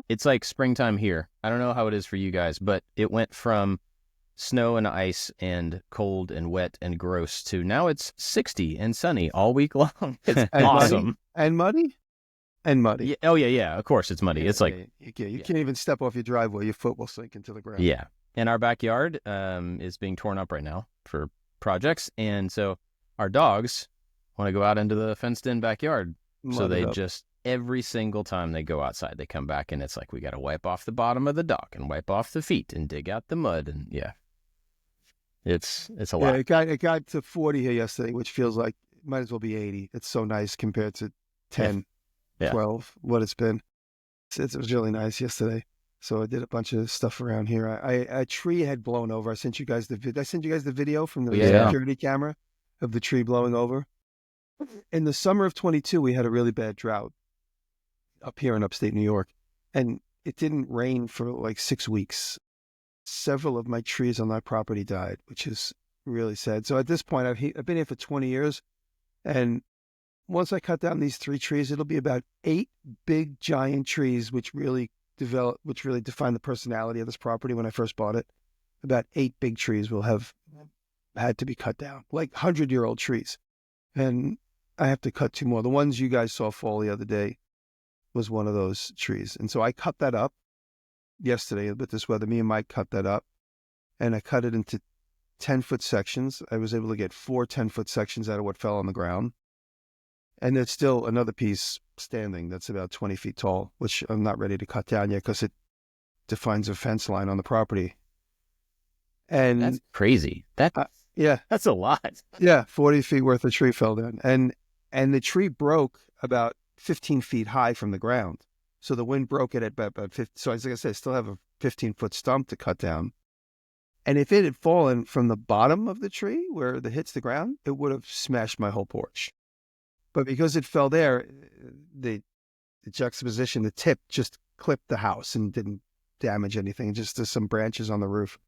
It's like springtime here. I don't know how it is for you guys, but it went from snow and ice and cold and wet and gross to now it's 60 and sunny all week long. It's And awesome. Muddy? And muddy. Yeah, oh, yeah. Of course, it's muddy. It's like... You can't even step off your driveway. Your foot will sink into the ground. Yeah. And our backyard is being torn up right now for projects. And so our dogs want to go out into the fenced-in backyard. So they just, every single time they go outside, they come back and it's like, we got to wipe off the bottom of the dog and wipe off the feet and dig out the mud. And yeah, it's a lot. Yeah, it got to 40 here yesterday, which feels like it might as well be 80. It's so nice compared to 10, 12, what it's been. It was really nice yesterday. So I did a bunch of stuff around here. A tree had blown over. I sent you guys the video from the security camera of the tree blowing over. In the summer of 22, we had a really bad drought up here in upstate New York, and it didn't rain for like 6 weeks. Several of my trees on my property died, which is really sad. So at this point, I've been here for 20 years, and once I cut down these 3 trees, it'll be about 8 big giant trees, which really define the personality of this property. When I first bought it, about 8 big trees will have had to be cut down, like 100-year-old trees. And I have to cut 2 more. The ones you guys saw fall the other day was one of those trees. And so I cut that up yesterday with this weather. Me and Mike cut that up, and I cut it into 10-foot sections. I was able to get 4 10-foot sections out of what fell on the ground. And there's still another piece standing that's about 20 feet tall, which I'm not ready to cut down yet because it defines a fence line on the property. And that's crazy. That's a lot. Yeah, 40 feet worth of tree fell down. And the tree broke about 15 feet high from the ground. So the wind broke it at about 50. So as I said, I still have a 15-foot stump to cut down. And if it had fallen from the bottom of the tree where it hits the ground, it would have smashed my whole porch. But because it fell there, the juxtaposition, the tip just clipped the house and didn't damage anything, just some branches on the roof.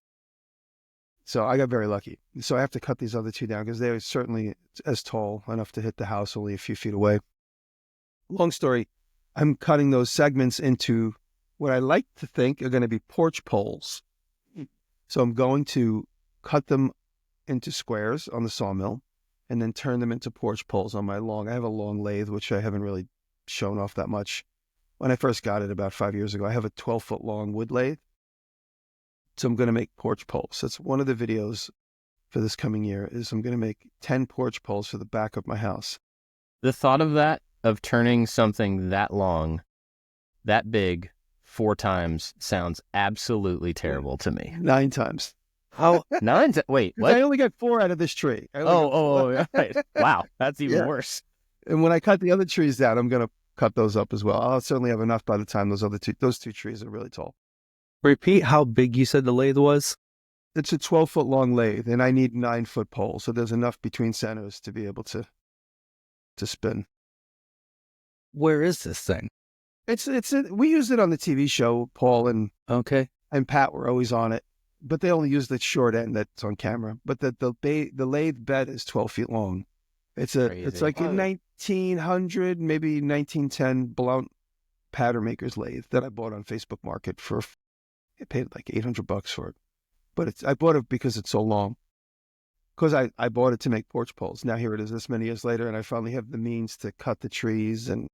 So I got very lucky. So I have to cut these other 2 down because they're certainly as tall enough to hit the house, only a few feet away. Long story, I'm cutting those segments into what I like to think are going to be porch poles. So I'm going to cut them into squares on the sawmill and then turn them into porch poles on I have a long lathe, which I haven't really shown off that much. When I first got it about 5 years ago, I have a 12-foot long wood lathe. So I'm going to make porch poles. That's one of the videos for this coming year is I'm going to make 10 porch poles for the back of my house. The thought of that, of turning something that long, that big, 4 times sounds absolutely terrible to me. 9 times. How? 9? Wait, what? I only got 4 out of this tree. Right. Wow, that's even worse. And when I cut the other trees down, I'm going to cut those up as well. I'll certainly have enough by the time those 2 trees are really tall. Repeat how big you said the lathe was? It's a 12-foot long lathe, and I need 9-foot poles, so there's enough between centers to be able to spin. Where is this thing? We used it on the TV show. Paul and Pat were always on it, but they only used the short end that's on camera. But the lathe bed is 12 feet long. It's like a 1900, maybe 1910 blunt pattern maker's lathe that I bought on Facebook Market for. I paid like $800 for it, but I bought it because it's so long. Because I bought it to make porch poles. Now here it is, this many years later, and I finally have the means to cut the trees and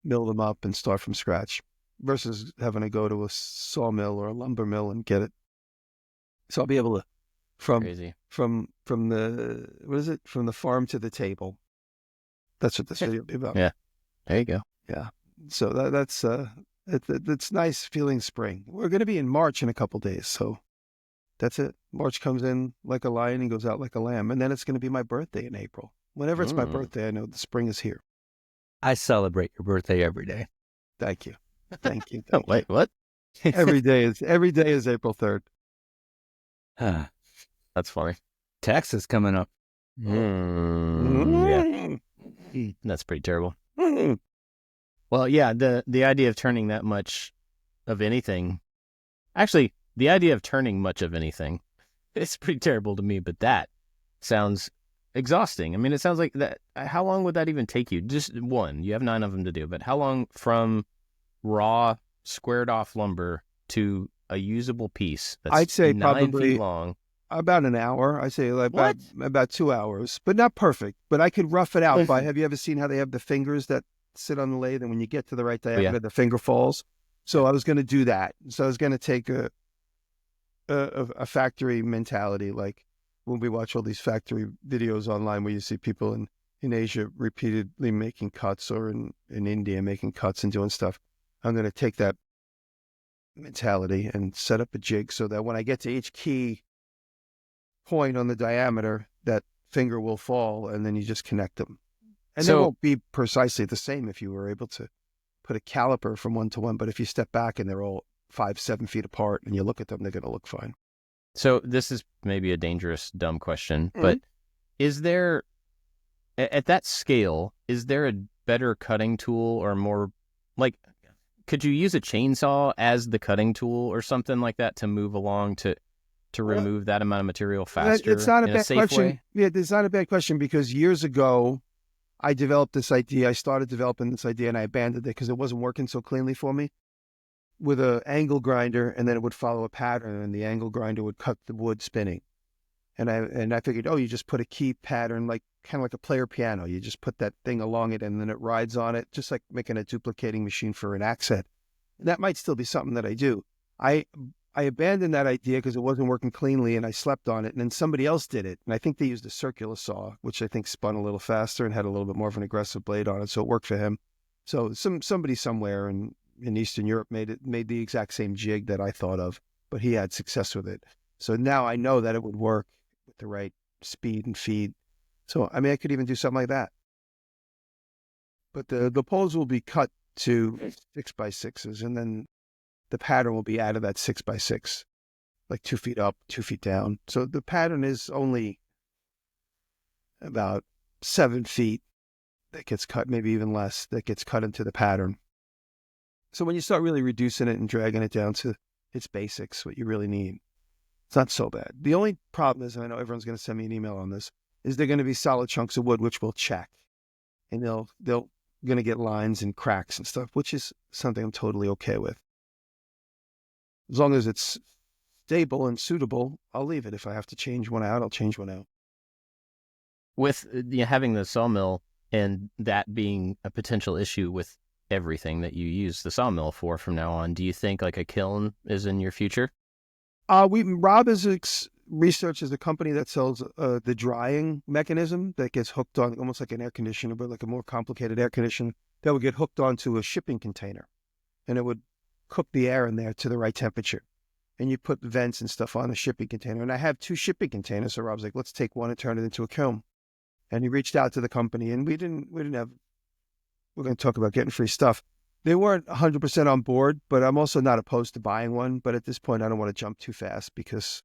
mill them up and start from scratch, versus having to go to a sawmill or a lumber mill and get it. So I'll be able to from the farm to the table. That's what this video will be about. Yeah, there you go. Yeah, so that's. It's nice feeling spring. We're going to be in March in a couple days, so that's it. March comes in like a lion and goes out like a lamb, and then it's going to be my birthday in April. Whenever it's my birthday, I know the spring is here. I celebrate your birthday every day. Thank you. Thank you. Wait, what? Every day is April 3rd. That's funny. Taxes coming up. Yeah, that's pretty terrible. Well, yeah, the idea of turning that much of anything, actually, the idea of turning much of anything, it's pretty terrible to me, but that sounds exhausting. I mean, it sounds like that. How long would that even take you? Just one. You have 9 of them to do, but how long from raw squared off lumber to a usable piece that's I'd say 9 probably feet long? about an hour. I'd say like about 2 hours, but not perfect. But I could rough it out by, have you ever seen how they have the fingers that sit on the lathe, and when you get to the right diameter, the finger falls? So I was going to do that. So I was going to take a factory mentality, like when we watch all these factory videos online where you see people in Asia repeatedly making cuts, or in India making cuts and doing stuff. I'm going to take that mentality and set up a jig so that when I get to each key point on the diameter, that finger will fall, and then you just connect them. And they won't be precisely the same if you were able to put a caliper from one to one, but if you step back and they're all 5-7 feet apart and you look at them, they're going to look fine. So this is maybe a dangerous, dumb question, but is there, at that scale, is there a better cutting tool, or more, like, could you use a chainsaw as the cutting tool or something like that to move along to remove that amount of material faster? It's not a in bad a safe question. way? Yeah, it's not a bad question, because years ago, I developed this idea. I started developing this idea and I abandoned it because it wasn't working so cleanly for me, with an angle grinder, and then it would follow a pattern, and the angle grinder would cut the wood spinning. And I figured, you just put a key pattern, like kind of like a player piano. You just put that thing along it, and then it rides on it, just like making a duplicating machine for an accent. And that might still be something that I do. I abandoned that idea because it wasn't working cleanly, and I slept on it, and then somebody else did it. And I think they used a circular saw, which I think spun a little faster and had a little bit more of an aggressive blade on it, so it worked for him. So somebody somewhere in Eastern Europe made the exact same jig that I thought of, but he had success with it. So now I know that it would work with the right speed and feed. So, I mean, I could even do something like that. But the poles will be cut to 6x6s, and then the pattern will be out of that 6x6, like 2 feet up, 2 feet down. So the pattern is only about 7 feet that gets cut, maybe even less, that gets cut into the pattern. So when you start really reducing it and dragging it down to its basics, what you really need, it's not so bad. The only problem is, and I know everyone's going to send me an email on this, is they're going to be solid chunks of wood, which we'll check. And they'll going to get lines and cracks and stuff, which is something I'm totally okay with. As long as it's stable and suitable, I'll leave it. If I have to change one out, I'll change one out. With having the sawmill and that being a potential issue with everything that you use the sawmill for from now on, do you think like a kiln is in your future? Rob is researches a company that sells the drying mechanism that gets hooked on, almost like an air conditioner, but like a more complicated air conditioner, that would get hooked onto a shipping container, and it would cook the air in there to the right temperature. And you put vents and stuff on a shipping container. And I have 2 shipping containers. So Rob's like, let's take one and turn it into a kiln. And he reached out to the company, and we're going to talk about getting free stuff. They weren't 100% on board, but I'm also not opposed to buying one. But at this point, I don't want to jump too fast because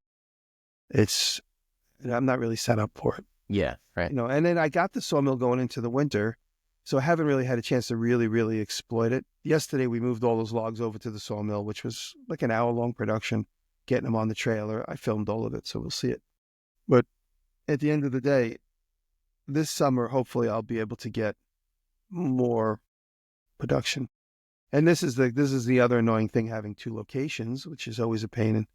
I'm not really set up for it. Yeah, right. And then I got the sawmill going into the winter, so I haven't really had a chance to really, really exploit it. Yesterday, we moved all those logs over to the sawmill, which was like an hour-long production, getting them on the trailer. I filmed all of it, so we'll see it. But at the end of the day, this summer, hopefully, I'll be able to get more production. And this is the other annoying thing, having 2 locations, which is always a pain. And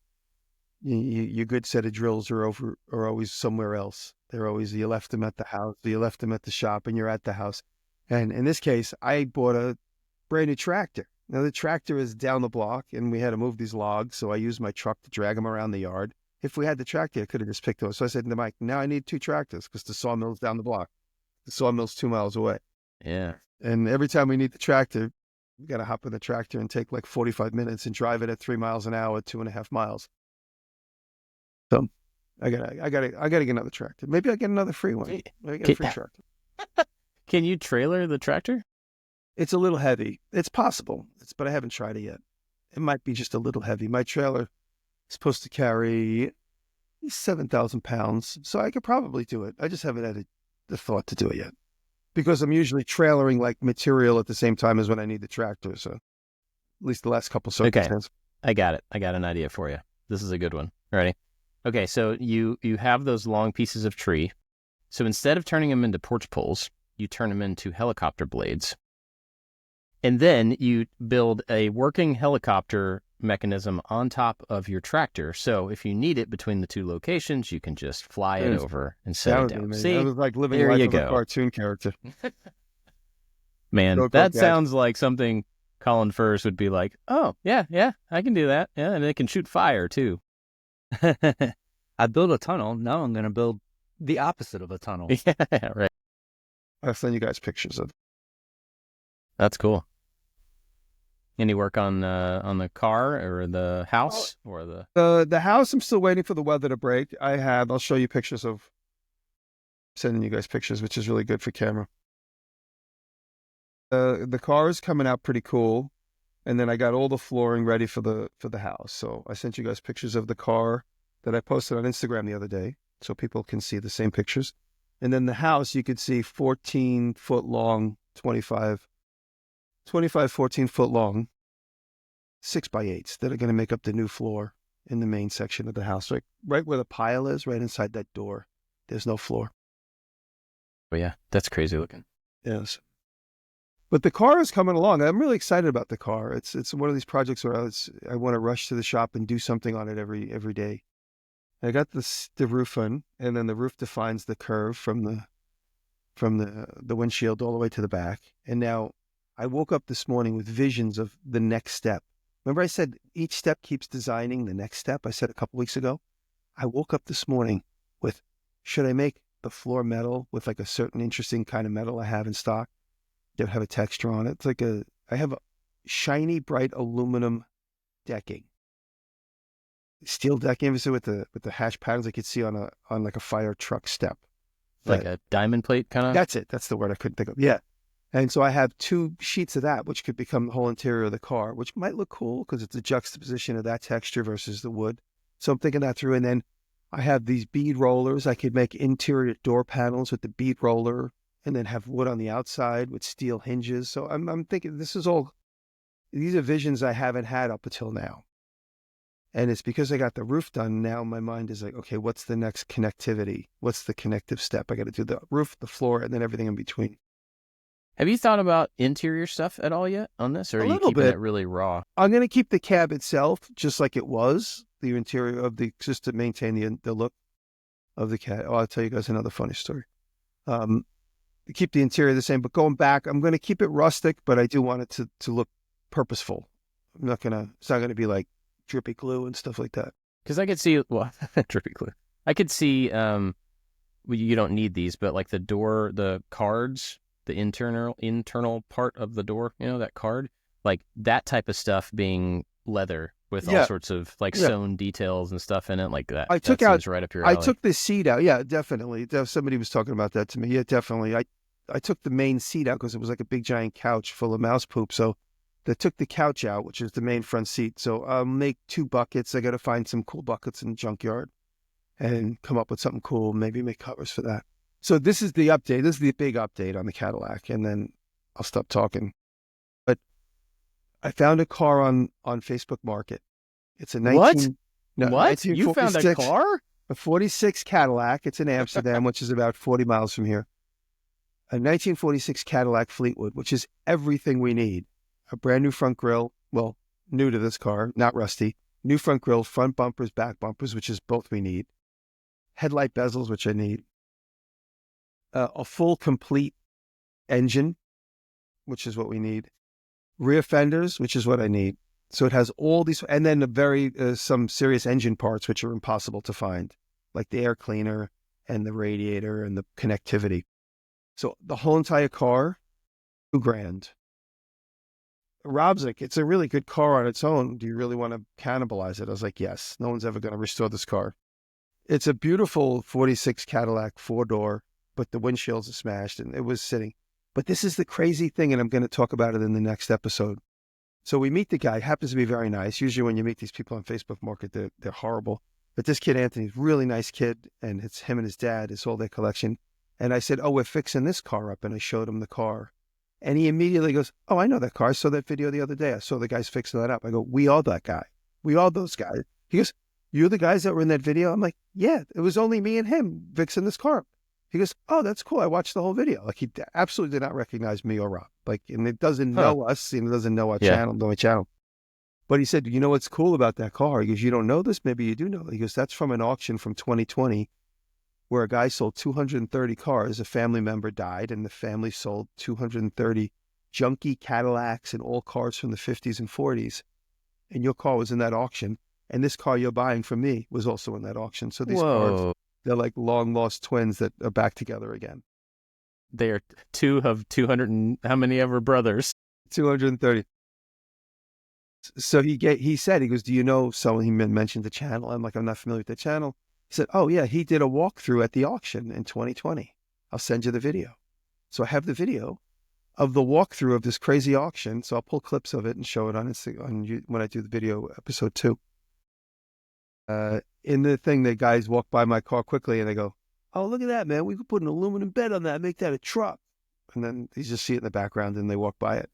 your good set of drills are always somewhere else. They're always, you left them at the house, you left them at the shop, and you're at the house. And in this case, I bought a brand new tractor. Now the tractor is down the block, and we had to move these logs, so I used my truck to drag them around the yard. If we had the tractor, I could have just picked them up. So I said to Mike, now I need 2 tractors because the sawmill's down the block. The sawmill's 2 miles away. Yeah. And every time we need the tractor, we got to hop in the tractor and take like 45 minutes and drive it at 3 miles an hour, 2.5 miles. So I gotta get another tractor. Maybe I'll get another free one. I get a free tractor. Can you trailer the tractor? It's a little heavy. It's possible, but I haven't tried it yet. It might be just a little heavy. My trailer is supposed to carry 7,000 pounds, so I could probably do it. I just haven't had the thought to do it yet, because I'm usually trailering like material at the same time as when I need the tractor. So at least the last couple circumstances. Okay, I got it. I got an idea for you. This is a good one. Ready? Okay, so you have those long pieces of tree. So instead of turning them into porch poles, you turn them into helicopter blades. And then you build a working helicopter mechanism on top of your tractor. So if you need it between the two locations, you can just fly it over and set it down. See, I was like living there life you of go. a cartoon character. Man, that sounds like something Colin Firth would be like, oh, yeah, I can do that. Yeah, and it can shoot fire, too. I built a tunnel. Now I'm going to build the opposite of a tunnel. Yeah, right. I'll send you guys pictures of it. That's cool. Any work on the car or the house or the house? I'm still waiting for the weather to break. I'll show you pictures of sending you guys pictures, which is really good for camera. The car is coming out pretty cool, and then I got all the flooring ready for the house. So I sent you guys pictures of the car that I posted on Instagram the other day, so people can see the same pictures. And then the house, you could see 14-foot long, 14-foot long, 6x8s that are going to make up the new floor in the main section of the house. Right where the pile is, right inside that door, there's no floor. Oh yeah, that's crazy looking. Yes. But the car is coming along. I'm really excited about the car. It's one of these projects where I want to rush to the shop and do something on it every day. I got the roof on, and then the roof defines the curve from the windshield all the way to the back. And now I woke up this morning with visions of the next step. Remember I said each step keeps designing the next step? I said a couple weeks ago. I woke up this morning with, should I make the floor metal with like a certain interesting kind of metal I have in stock that have a texture on it? It's like I have a shiny, bright aluminum decking. Steel decking, with the hash patterns I could see on like a fire truck step. Like a diamond plate kind of? That's it. That's the word I couldn't think of. Yeah. And so I have 2 sheets of that, which could become the whole interior of the car, which might look cool because it's a juxtaposition of that texture versus the wood. So I'm thinking that through. And then I have these bead rollers. I could make interior door panels with the bead roller and then have wood on the outside with steel hinges. So I'm thinking these are visions I haven't had up until now. And it's because I got the roof done. Now my mind is like, okay, what's the next connectivity? What's the connective step? I got to do the roof, the floor, and then everything in between. Have you thought about interior stuff at all yet on this, or are you keeping it really raw? I'm going to keep the cab itself just like it was, the interior of just to maintain the look of the cab. Oh, I'll tell you guys another funny story. Keep the interior the same, but going back, I'm going to keep it rustic, but I do want it to look purposeful. It's not going to be like drippy glue and stuff like that. Because I could see, drippy glue. I could see, you don't need these, but like the door, the cards, the internal part of the door, that card, like that type of stuff being leather with all sorts of sewn details and stuff in it, like that. I took out right up your alley. I took the seat out. Yeah, definitely. Somebody was talking about that to me. Yeah, definitely. I took the main seat out because it was like a big giant couch full of mouse poop. So they took the couch out, which is the main front seat. So I'll make 2 buckets. I got to find some cool buckets in the junkyard and come up with something cool. Maybe make covers for that. So this is the update. This is the big update on the Cadillac, and then I'll stop talking. But I found a car on Facebook Market. It's a 19... What? You found a car? A 46 Cadillac. It's in Amsterdam, which is about 40 miles from here. A 1946 Cadillac Fleetwood, which is everything we need. A brand new front grille. Well, new to this car, not rusty. New front grille, front bumpers, back bumpers, which is both we need. Headlight bezels, which I need. A full, complete engine, which is what we need. Rear fenders, which is what I need. So it has all these, and then some serious engine parts, which are impossible to find, like the air cleaner and the radiator and the connectivity. So the whole entire car, $2,000. Rob's like, it's a really good car on its own. Do you really want to cannibalize it? I was like, yes. No one's ever going to restore this car. It's a beautiful 46 Cadillac 4-door, but the windshields are smashed and it was sitting. But this is the crazy thing, and I'm going to talk about it in the next episode. So we meet the guy. He happens to be very nice. Usually when you meet these people on Facebook Market, they're horrible. But this kid, Anthony's a really nice kid, and it's him and his dad. It's all their collection. And I said, oh, we're fixing this car up. And I showed him the car. And he immediately goes, oh, I know that car. I saw that video the other day. I saw the guys fixing that up. I go, we are that guy. We are those guys. He goes, you're the guys that were in that video? I'm like, yeah, it was only me and him fixing this car up. He goes, "Oh, that's cool. I watched the whole video." Like, he absolutely did not recognize me or Rob. Like, and it doesn't know us, and it doesn't know our channel, know my channel. But he said, "You know what's cool about that car?" He goes, "You don't know this? Maybe you do know." He goes, "That's from an auction from 2020 where a guy sold 230 cars. A family member died, and the family sold 230 junky Cadillacs and all cars from the 50s and 40s. And your car was in that auction. And this car you're buying from me was also in that auction. So these cars, they're like long lost twins that are back together again." They are 2 of 200 and how many ever brothers? 230. So he said, he goes, "Do you know someone?" He mentioned the channel. I'm like, "I'm not familiar with the channel." He said, "Oh yeah, he did a walkthrough at the auction in 2020. I'll send you the video." So I have the video of the walkthrough of this crazy auction. So I'll pull clips of it and show it on Instagram when I do the video episode 2. In the thing, the guys walk by my car quickly and they go, "Oh, look at that, man. We could put an aluminum bed on that, make that a truck." And then you just see it in the background and they walk by it.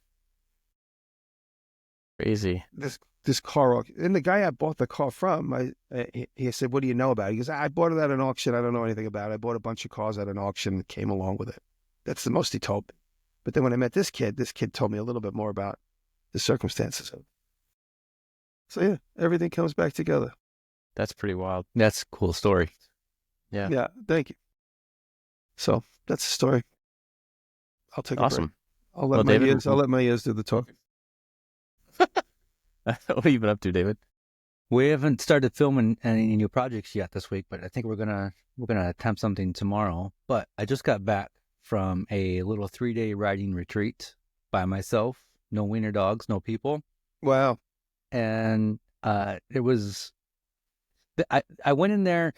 Crazy. This car, and the guy I bought the car from, he said, "What do you know about it?" He goes, "I bought it at an auction. I don't know anything about it. I bought a bunch of cars at an auction that came along with it." That's the most he told me. But then when I met this kid told me a little bit more about the circumstances of it. So yeah, everything comes back together. That's pretty wild. That's a cool story. Yeah. Yeah, thank you. So that's the story. I'll take a break. I'll let my ears do the talking. What have you been up to, David? We haven't started filming any new projects yet this week, but I think we're gonna attempt something tomorrow. But I just got back from a little 3-day riding retreat by myself. No wiener dogs, no people. Wow. And it was. I went in there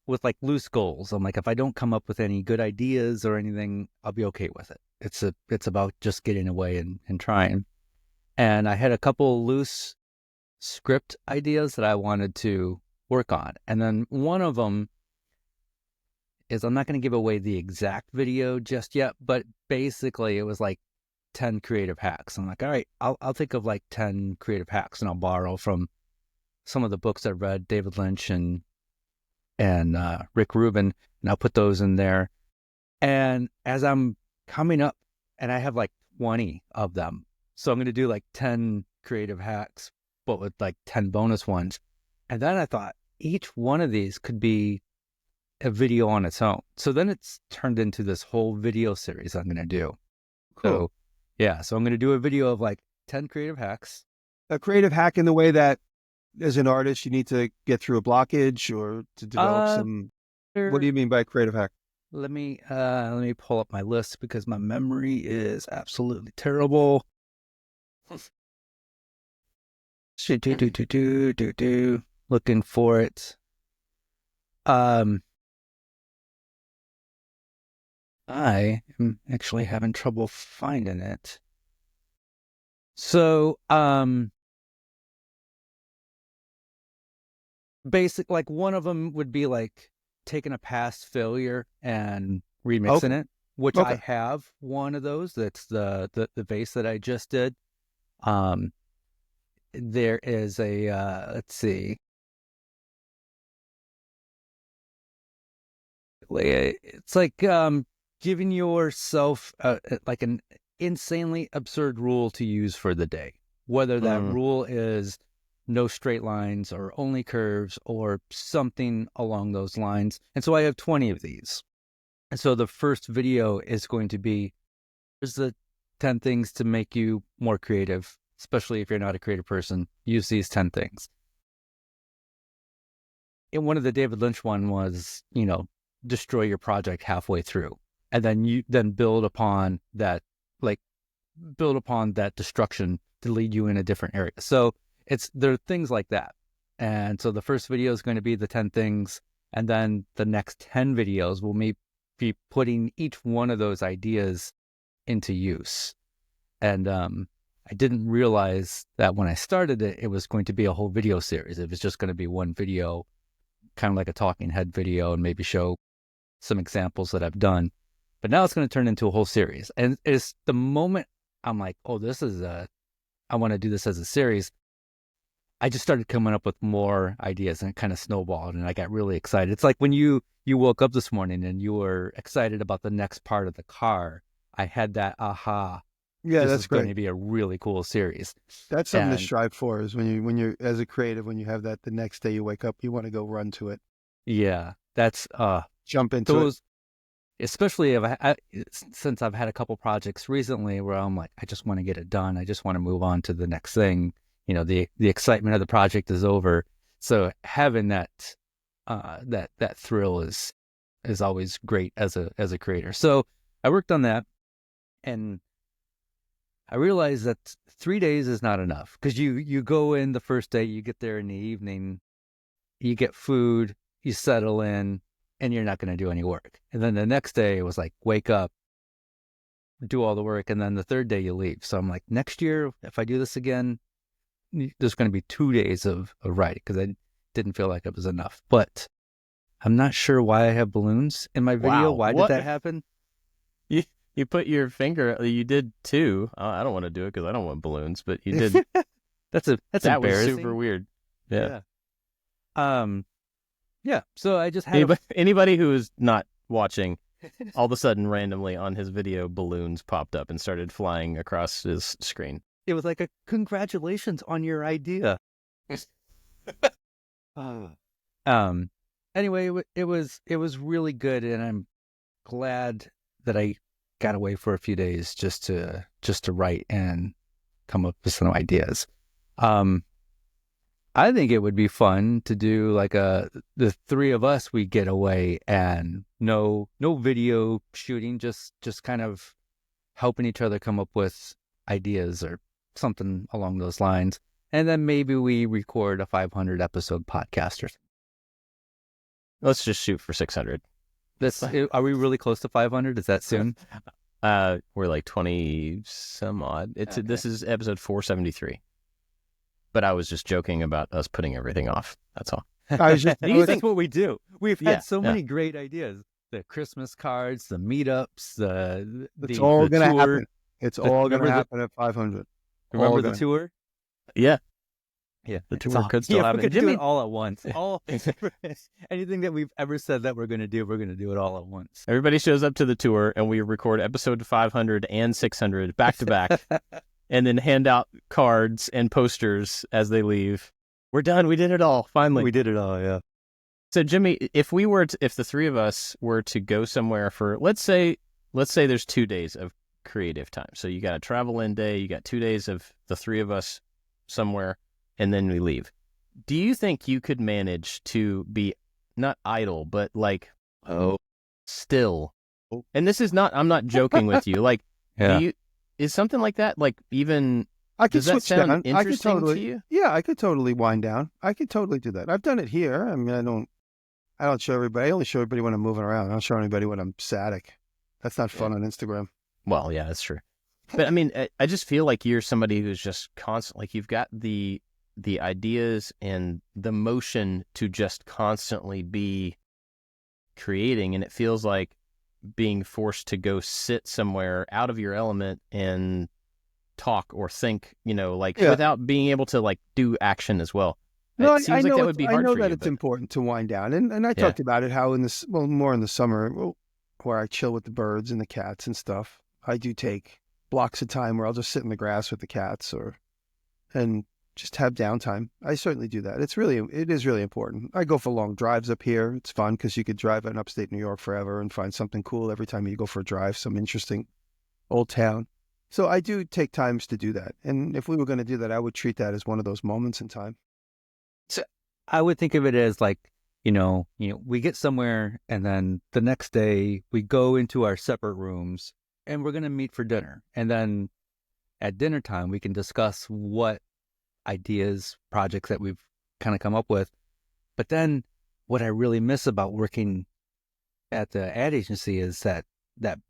with like loose goals. I'm like, if I don't come up with any good ideas or anything, I'll be okay with it. It's about just getting away and trying. And I had a couple loose script ideas that I wanted to work on. And then one of them is, I'm not going to give away the exact video just yet, but basically it was like 10 creative hacks. I'm like, all right, I'll think of like 10 creative hacks and I'll borrow from some of the books I've read, David Lynch and Rick Rubin, and I'll put those in there. And as I'm coming up, and I have like 20 of them, so I'm going to do like 10 creative hacks, but with like 10 bonus ones. And then I thought each one of these could be a video on its own. So then it's turned into this whole video series I'm going to do. Cool. So yeah, so I'm going to do a video of like 10 creative hacks. A creative hack in the way that as an artist, you need to get through a blockage or to develop some. What do you mean by creative hack? Let me pull up my list because my memory is absolutely terrible. Looking for it. I am actually having trouble finding it. So, basic, like one of them would be like taking a past failure and remixing it, which I have one of those. That's the vase that I just did. There is a let's see. It's like giving yourself like an insanely absurd rule to use for the day, whether that rule is no straight lines or only curves or something along those lines. And so I have 20 of these. And so the first video is going to be, here's the 10 things to make you more creative, especially if you're not a creative person. Use these 10 things. And one of the David Lynch one was, destroy your project halfway through. And then you build upon that destruction to lead you in a different area. So there are things like that. And so the first video is going to be the 10 things. And then the next 10 videos will be putting each one of those ideas into use. And I didn't realize that when I started it, it was going to be a whole video series. It was just going to be one video, kind of like a talking head video, and maybe show some examples that I've done. But now it's going to turn into a whole series. And it's the moment I'm like, oh, I want to do this as a series. I just started coming up with more ideas and it kind of snowballed and I got really excited. It's like when you you woke up this morning and you were excited about the next part of the car, I had that aha. Yeah, this that's is great. going to be a really cool series. That's something to strive for. Is when you're as a creative, when you have that the next day you wake up, you want to go run to it. Yeah, that's jump into it. Especially since I've had a couple projects recently where I'm like, I just want to get it done. I just want to move on to the next thing. You know, the excitement of the project is over. So having that thrill is always great as a creator. So I worked on that, and I realized that 3 days is not enough, because you go in the first day, you get there in the evening, you get food, you settle in, and you're not going to do any work. And then the next day it was like, wake up, do all the work, and then the third day you leave. So I'm like, next year, if I do this again, there's going to be 2 days of writing, because I didn't feel like it was enough. But I'm not sure why I have balloons in my video. Wow, why did that happen? You put your finger. You did too. I don't want to do it because I don't want balloons, but you did. That's that embarrassing. Was super weird. Yeah. Yeah. So I just had anybody who is not watching, all of a sudden, randomly on his video, balloons popped up and started flying across his screen. It was like a congratulations on your idea. Anyway, it was really good, and I'm glad that I got away for a few days just to write and come up with some ideas. I think it would be fun to do like the three of us, we get away and no video shooting, just kind of helping each other come up with ideas or something along those lines. And then maybe we record a 500 episode podcast or something. Let's just shoot for 600. Are we really close to 500? Is that soon? We're like 20 some odd. Okay. This is episode 473. But I was just joking about us putting everything off. That's all. That's what we do. We've had so many great ideas. The Christmas cards, the meetups, it's all going to happen. It's all going to happen at 500. Remember the tour? Yeah. Yeah. The tour could still happen. We could do it all at once. Anything that we've ever said that we're going to do it all at once. Everybody shows up to the tour, and we record episode 500 and 600 back to back. And then hand out cards and posters as they leave. We're done. We did it all. Finally. We did it all, yeah. So, Jimmy, if the three of us were to go somewhere for, let's say there's 2 days of creative time. So you got a travel in day, you got 2 days of the three of us somewhere, and then we leave. Do you think you could manage to be not idle, but like, still? And this is not, I'm not joking with you. Like, is something like that, like, even, does that sound interesting to you? Yeah, I could totally wind down. I could totally do that. I've done it here. I mean, I don't show everybody. I only show everybody when I'm moving around. I don't show anybody when I'm static. That's not fun on Instagram. Well, yeah, that's true. But I mean, I just feel like you're somebody who's just constant, like you've got the ideas and the motion to just constantly be creating. And it feels like being forced to go sit somewhere out of your element and talk or think, without being able to like do action as well. No, it seems like that would be hard for you. I know that it's important to wind down. And I talked about it, how more in the summer, where I chill with the birds and the cats and stuff. I do take blocks of time where I'll just sit in the grass with the cats and just have downtime. I certainly do that. It is really important. I go for long drives up here. It's fun because you could drive in upstate New York forever and find something cool every time you go for a drive, some interesting old town. So I do take times to do that. And if we were going to do that, I would treat that as one of those moments in time. So I would think of it as like, we get somewhere and then the next day we go into our separate rooms and we're going to meet for dinner. And then at dinner time, we can discuss what ideas, projects that we've kind of come up with. But then what I really miss about working at the ad agency is that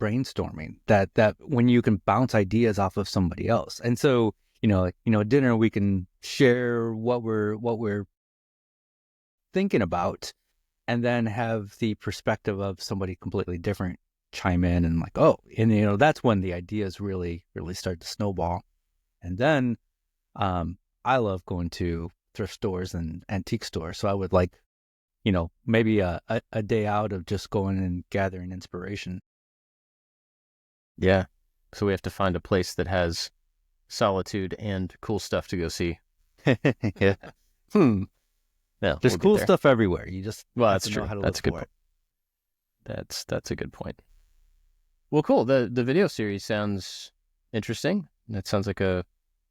brainstorming, that when you can bounce ideas off of somebody else. And so, at dinner, we can share what we're thinking about and then have the perspective of somebody completely different chime in and like, that's when the ideas really, really start to snowball. And then, I love going to thrift stores and antique stores. So I would like maybe a day out of just going and gathering inspiration. Yeah. So we have to find a place that has solitude and cool stuff to go see. Yeah. Yeah, there's cool stuff everywhere. You just that's true. That's a good point. That's a good point. Well, cool. The video series sounds interesting. That sounds like do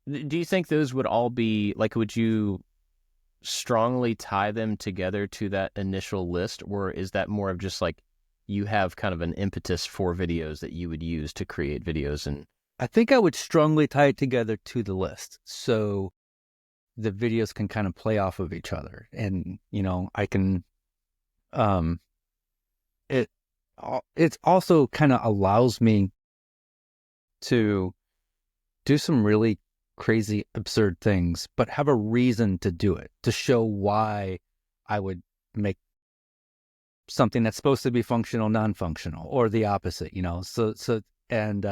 you think those would all be like, would you strongly tie them together to that initial list, or is that more of just like you have kind of an impetus for videos that you would use to create videos? And I think I would strongly tie it together to the list, so the videos can kind of play off of each other, and I can it also kind of allows me to do some really crazy, absurd things, but have a reason to do it, to show why I would make something that's supposed to be functional non-functional, or the opposite, and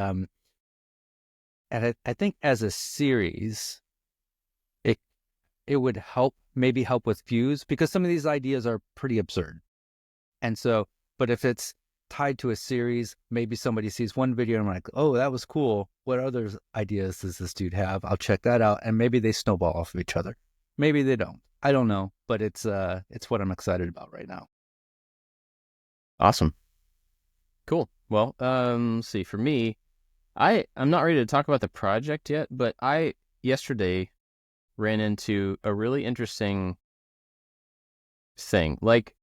I think as a series, it would maybe help with views, because some of these ideas are pretty absurd. And so, but if it's tied to a series, maybe somebody sees one video and I'm like, oh, that was cool. What other ideas does this dude have? I'll check that out. And maybe they snowball off of each other. Maybe they don't. I don't know, but it's what I'm excited about right now. Awesome. Cool. Well, let's see, for me, I'm not ready to talk about the project yet, but I yesterday ran into a really interesting thing. Like,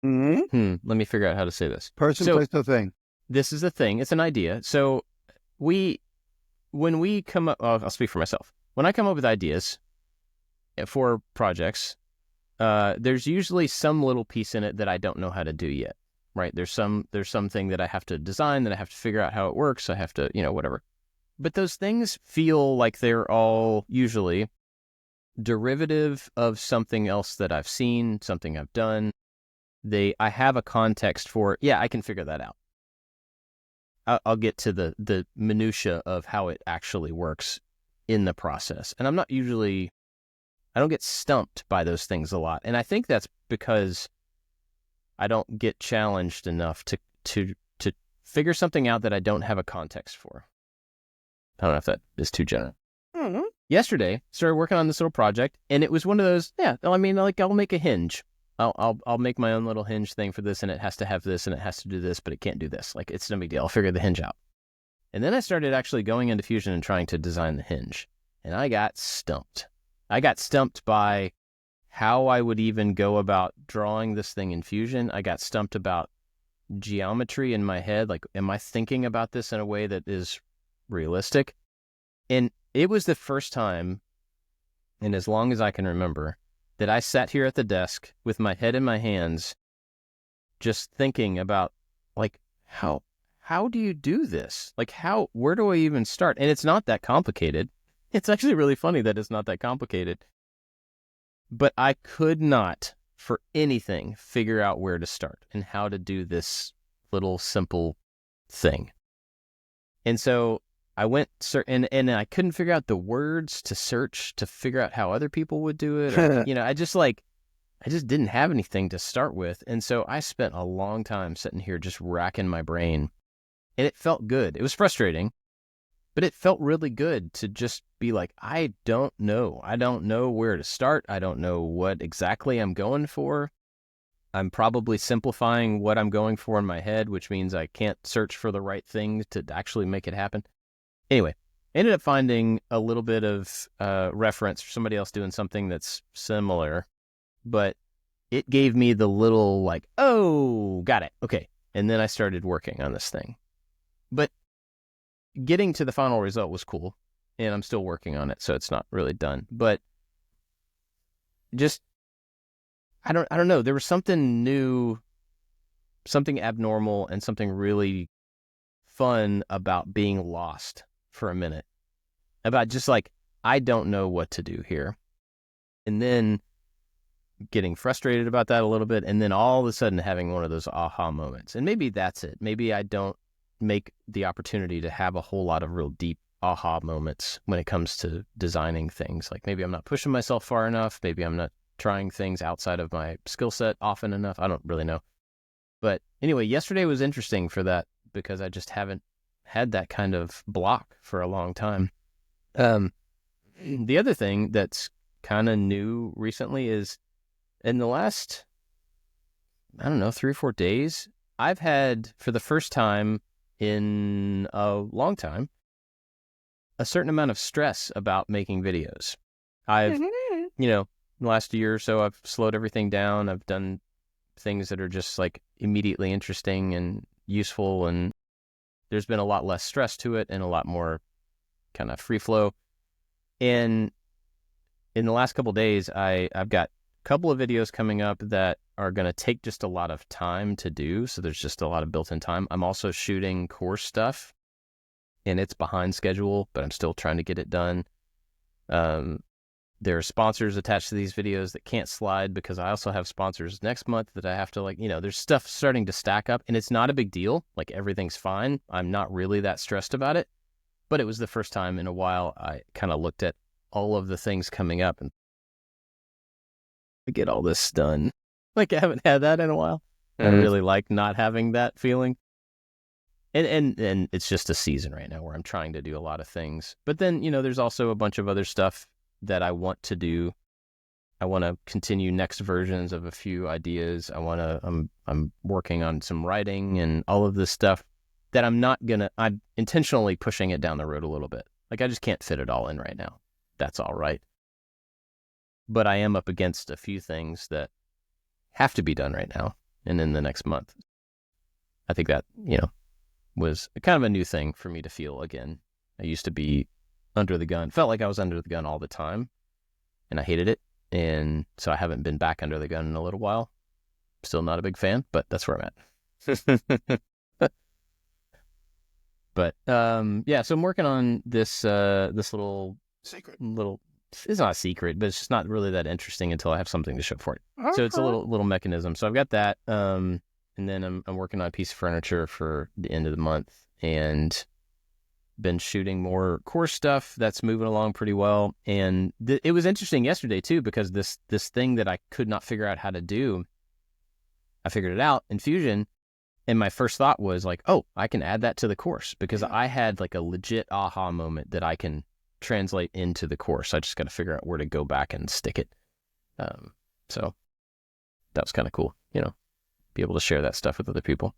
let me figure out how to say this. Person, place, no thing. This is a thing. It's an idea. So when we come up, I'll speak for myself. When I come up with ideas for projects, there's usually some little piece in it that I don't know how to do yet, right? There's something that I have to design, that I have to figure out how it works. I have to, whatever. But those things feel like they're all usually derivative of something else that I've seen, something I've done. I have a context for, I can figure that out. I'll get to the minutia of how it actually works in the process. And I don't get stumped by those things a lot. And I think that's because I don't get challenged enough to figure something out that I don't have a context for. I don't know if that is too general. Mm-hmm. Yesterday, started working on this little project, and it was one of those, I'll make a hinge. I'll make my own little hinge thing for this, and it has to have this, and it has to do this, but it can't do this. Like, it's no big deal. I'll figure the hinge out. And then I started actually going into Fusion and trying to design the hinge, and I got stumped. I got stumped by how I would even go about drawing this thing in Fusion. I got stumped about geometry in my head. Like, am I thinking about this in a way that is realistic? And it was the first time, and as long as I can remember, that I sat here at the desk with my head in my hands, just thinking about, like, how do you do this? Like, where do I even start? And it's not that complicated. It's actually really funny that it's not that complicated. But I could not, for anything, figure out where to start and how to do this little simple thing. And so I went, and I couldn't figure out the words to search to figure out how other people would do it. Or, I just didn't have anything to start with. And so I spent a long time sitting here just racking my brain, and it felt good. It was frustrating, but it felt really good to just be like, I don't know. I don't know where to start. I don't know what exactly I'm going for. I'm probably simplifying what I'm going for in my head, which means I can't search for the right thing to actually make it happen. Anyway, ended up finding a little bit of reference for somebody else doing something that's similar, but it gave me the little like, oh, got it. Okay. And then I started working on this thing. But getting to the final result was cool, and I'm still working on it, so it's not really done. But just, I don't know. There was something new, something abnormal, and something really fun about being lost for a minute, about just like, I don't know what to do here. And then getting frustrated about that a little bit, and then all of a sudden having one of those aha moments. And maybe that's it. Maybe I don't make the opportunity to have a whole lot of real deep aha moments when it comes to designing things. Like, maybe I'm not pushing myself far enough. Maybe I'm not trying things outside of my skill set often enough. I don't really know. But anyway, yesterday was interesting for that because I just haven't had that kind of block for a long time. The other thing that's kind of new recently is in the last, 3 or 4 days, I've had, for the first time in a long time, a certain amount of stress about making videos. I've, last year or so, I've slowed everything down. I've done things that are just like immediately interesting and useful, and there's been a lot less stress to it and a lot more kind of free flow. And in the last couple of days, I've got a couple of videos coming up that are going to take just a lot of time to do. So there's just a lot of built-in time. I'm also shooting course stuff, and it's behind schedule, but I'm still trying to get it done. There are sponsors attached to these videos that can't slide because I also have sponsors next month that I have to there's stuff starting to stack up, and it's not a big deal. Like, everything's fine. I'm not really that stressed about it, but it was the first time in a while I kind of looked at all of the things coming up and get all this done. Like, I haven't had that in a while. I really like not having that feeling. And it's just a season right now where I'm trying to do a lot of things. But then, there's also a bunch of other stuff that I want to do. I want to continue next versions of a few ideas. I'm working on some writing and all of this stuff that I'm intentionally pushing it down the road a little bit. Like, I just can't fit it all in right now. That's all right. But I am up against a few things that have to be done right now and in the next month. I think that, was kind of a new thing for me to feel again. I used to be under the gun, felt like I was under the gun all the time, and I hated it. And so I haven't been back under the gun in a little while. Still not a big fan, but that's where I'm at. But so I'm working on this little secret. It's not a secret, but it's just not really that interesting until I have something to show for it. Okay. So it's a little mechanism. So I've got that, and then I'm working on a piece of furniture for the end of the month, and been shooting more course stuff that's moving along pretty well. And it was interesting yesterday too, because this thing that I could not figure out how to do, I figured it out in Fusion. And my first thought was like, oh, I can add that to the course, because I had like a legit aha moment that I can translate into the course. I just got to figure out where to go back and stick it. So that was kind of cool, be able to share that stuff with other people.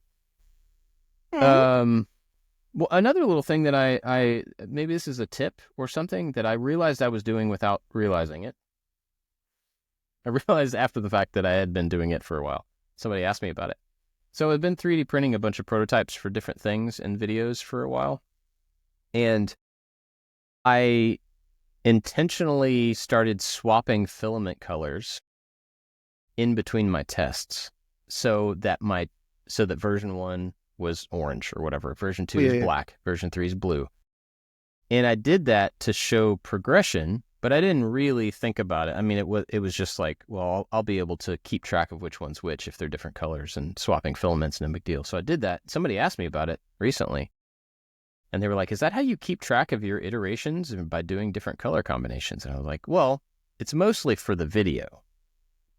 Well, another little thing that I maybe this is a tip or something that I realized I was doing without realizing it. I realized after the fact that I had been doing it for a while. Somebody asked me about it. So I've been 3D printing a bunch of prototypes for different things and videos for a while. And I intentionally started swapping filament colors in between my tests so that version 1 was orange or whatever. Version 2 is black. Version 3 is blue. And I did that to show progression, but I didn't really think about it. I mean, it was just like, well, I'll be able to keep track of which one's which if they're different colors, and swapping filaments, no big deal. So I did that. Somebody asked me about it recently, and they were like, is that how you keep track of your iterations, by doing different color combinations? And I was like, well, it's mostly for the video,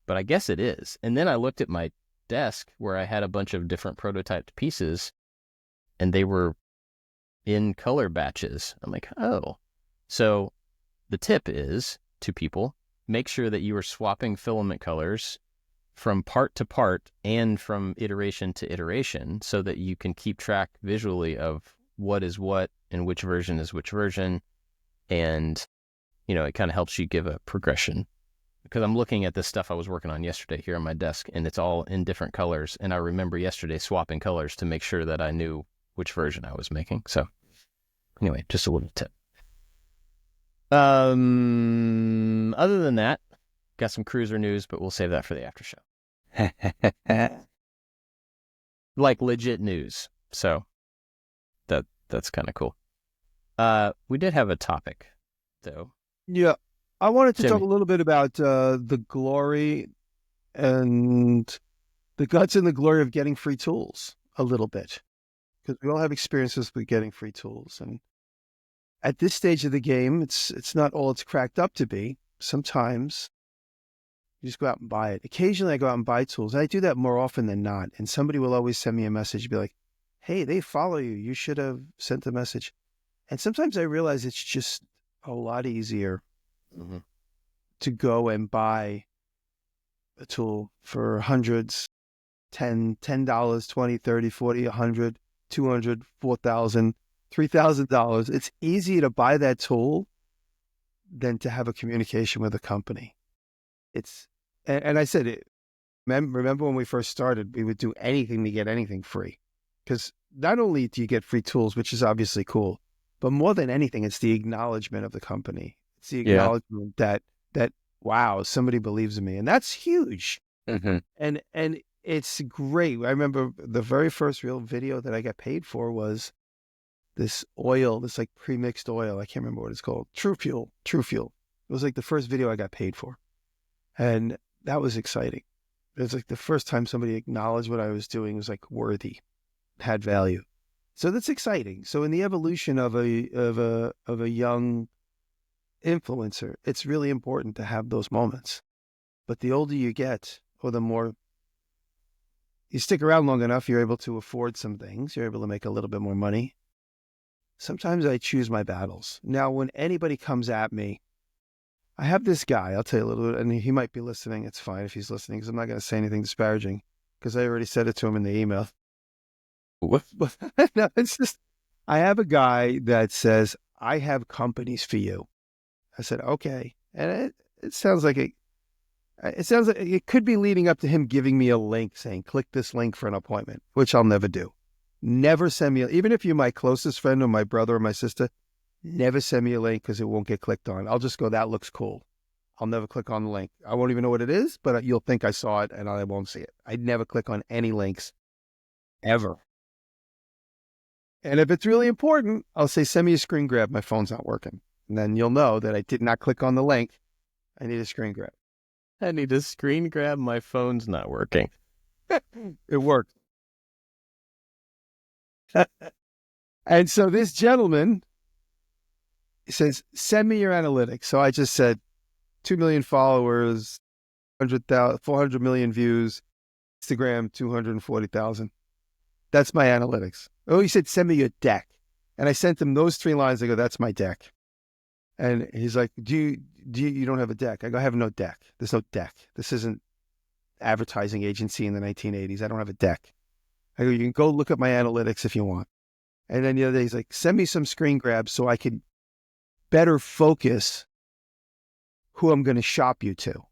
but I guess it is. And then I looked at my desk where I had a bunch of different prototyped pieces, and they were in color batches. I'm like, oh. So the tip is to people, make sure that you are swapping filament colors from part to part and from iteration to iteration, so that you can keep track visually of what is what and which version is which version. And, it kind of helps you give a progression. Because I'm looking at this stuff I was working on yesterday here on my desk, and it's all in different colors. And I remember yesterday swapping colors to make sure that I knew which version I was making. So anyway, just a little tip. Other than that, got some cruiser news, but we'll save that for the after show. Like legit news. So that's kind of cool. We did have a topic, though. Yeah. I wanted to Jimmy. talk a little bit about the glory and the guts and the glory of getting free tools a little bit, because we all have experiences with getting free tools. And at this stage of the game, it's not all it's cracked up to be. Sometimes You just go out and buy it. Occasionally I go out and buy tools. I do that more often than not. And somebody will always send me a message, be like, hey, they follow you. You should have sent a message. And sometimes I realize it's just a lot easier to go and buy a tool for hundreds, $10, $20, $30, $40, $100, $200, $4,000, $3,000. It's easier to buy that tool than to have a communication with a company. And I said it. Remember when we first started, we would do anything to get anything free. Because not only do you get free tools, which is obviously cool, but more than anything, it's the acknowledgement of the company. It's the acknowledgement that wow, somebody believes in me. And that's huge. And it's great. I remember the very first real video that I got paid for was this oil, this like pre-mixed oil. I can't remember what it's called. True Fuel. It was like the first video I got paid for. And that was exciting. It was like the first time somebody acknowledged what I was doing was like worthy, had value. So that's exciting. So in the evolution of a young influencer, it's really important to have those moments. But the older you get, or the more you stick around long enough, you're able to afford some things. You're able to make a little bit more money. Sometimes I choose my battles. Now, when anybody comes at me, I have this guy, I'll tell you a little bit, and he might be listening. It's fine if he's listening, because I'm not going to say anything disparaging, because I already said it to him in the email. What? No, it's just, I have a guy that says, I have companies for you. I said, okay. And it sounds like it could be leading up to him giving me a link saying, click this link for an appointment, which I'll never do. Never send me, even if you're my closest friend or my brother or my sister, never send me a link because it won't get clicked on. I'll just go, that looks cool. I'll never click on the link. I won't even know what it is, but you'll think I saw it and I won't see it. I'd never click on any links ever. And if it's really important, I'll say, send me a screen grab. My phone's not working. And then you'll know that I did not click on the link. I need a screen grab. I need a screen grab. My phone's not working. It worked. And so this gentleman says, send me your analytics. So I just said 2 million followers, 400 million views, Instagram, 240,000. That's my analytics. Oh, he said, send me your deck. And I sent him those 3 lines. I go, that's my deck. And he's like, you don't have a deck? I go, I have no deck. There's no deck. This isn't advertising agency in the 1980s. I don't have a deck. I go, you can go look at my analytics if you want. And then the other day, he's like, send me some screen grabs so I can better focus who I'm going to shop you to.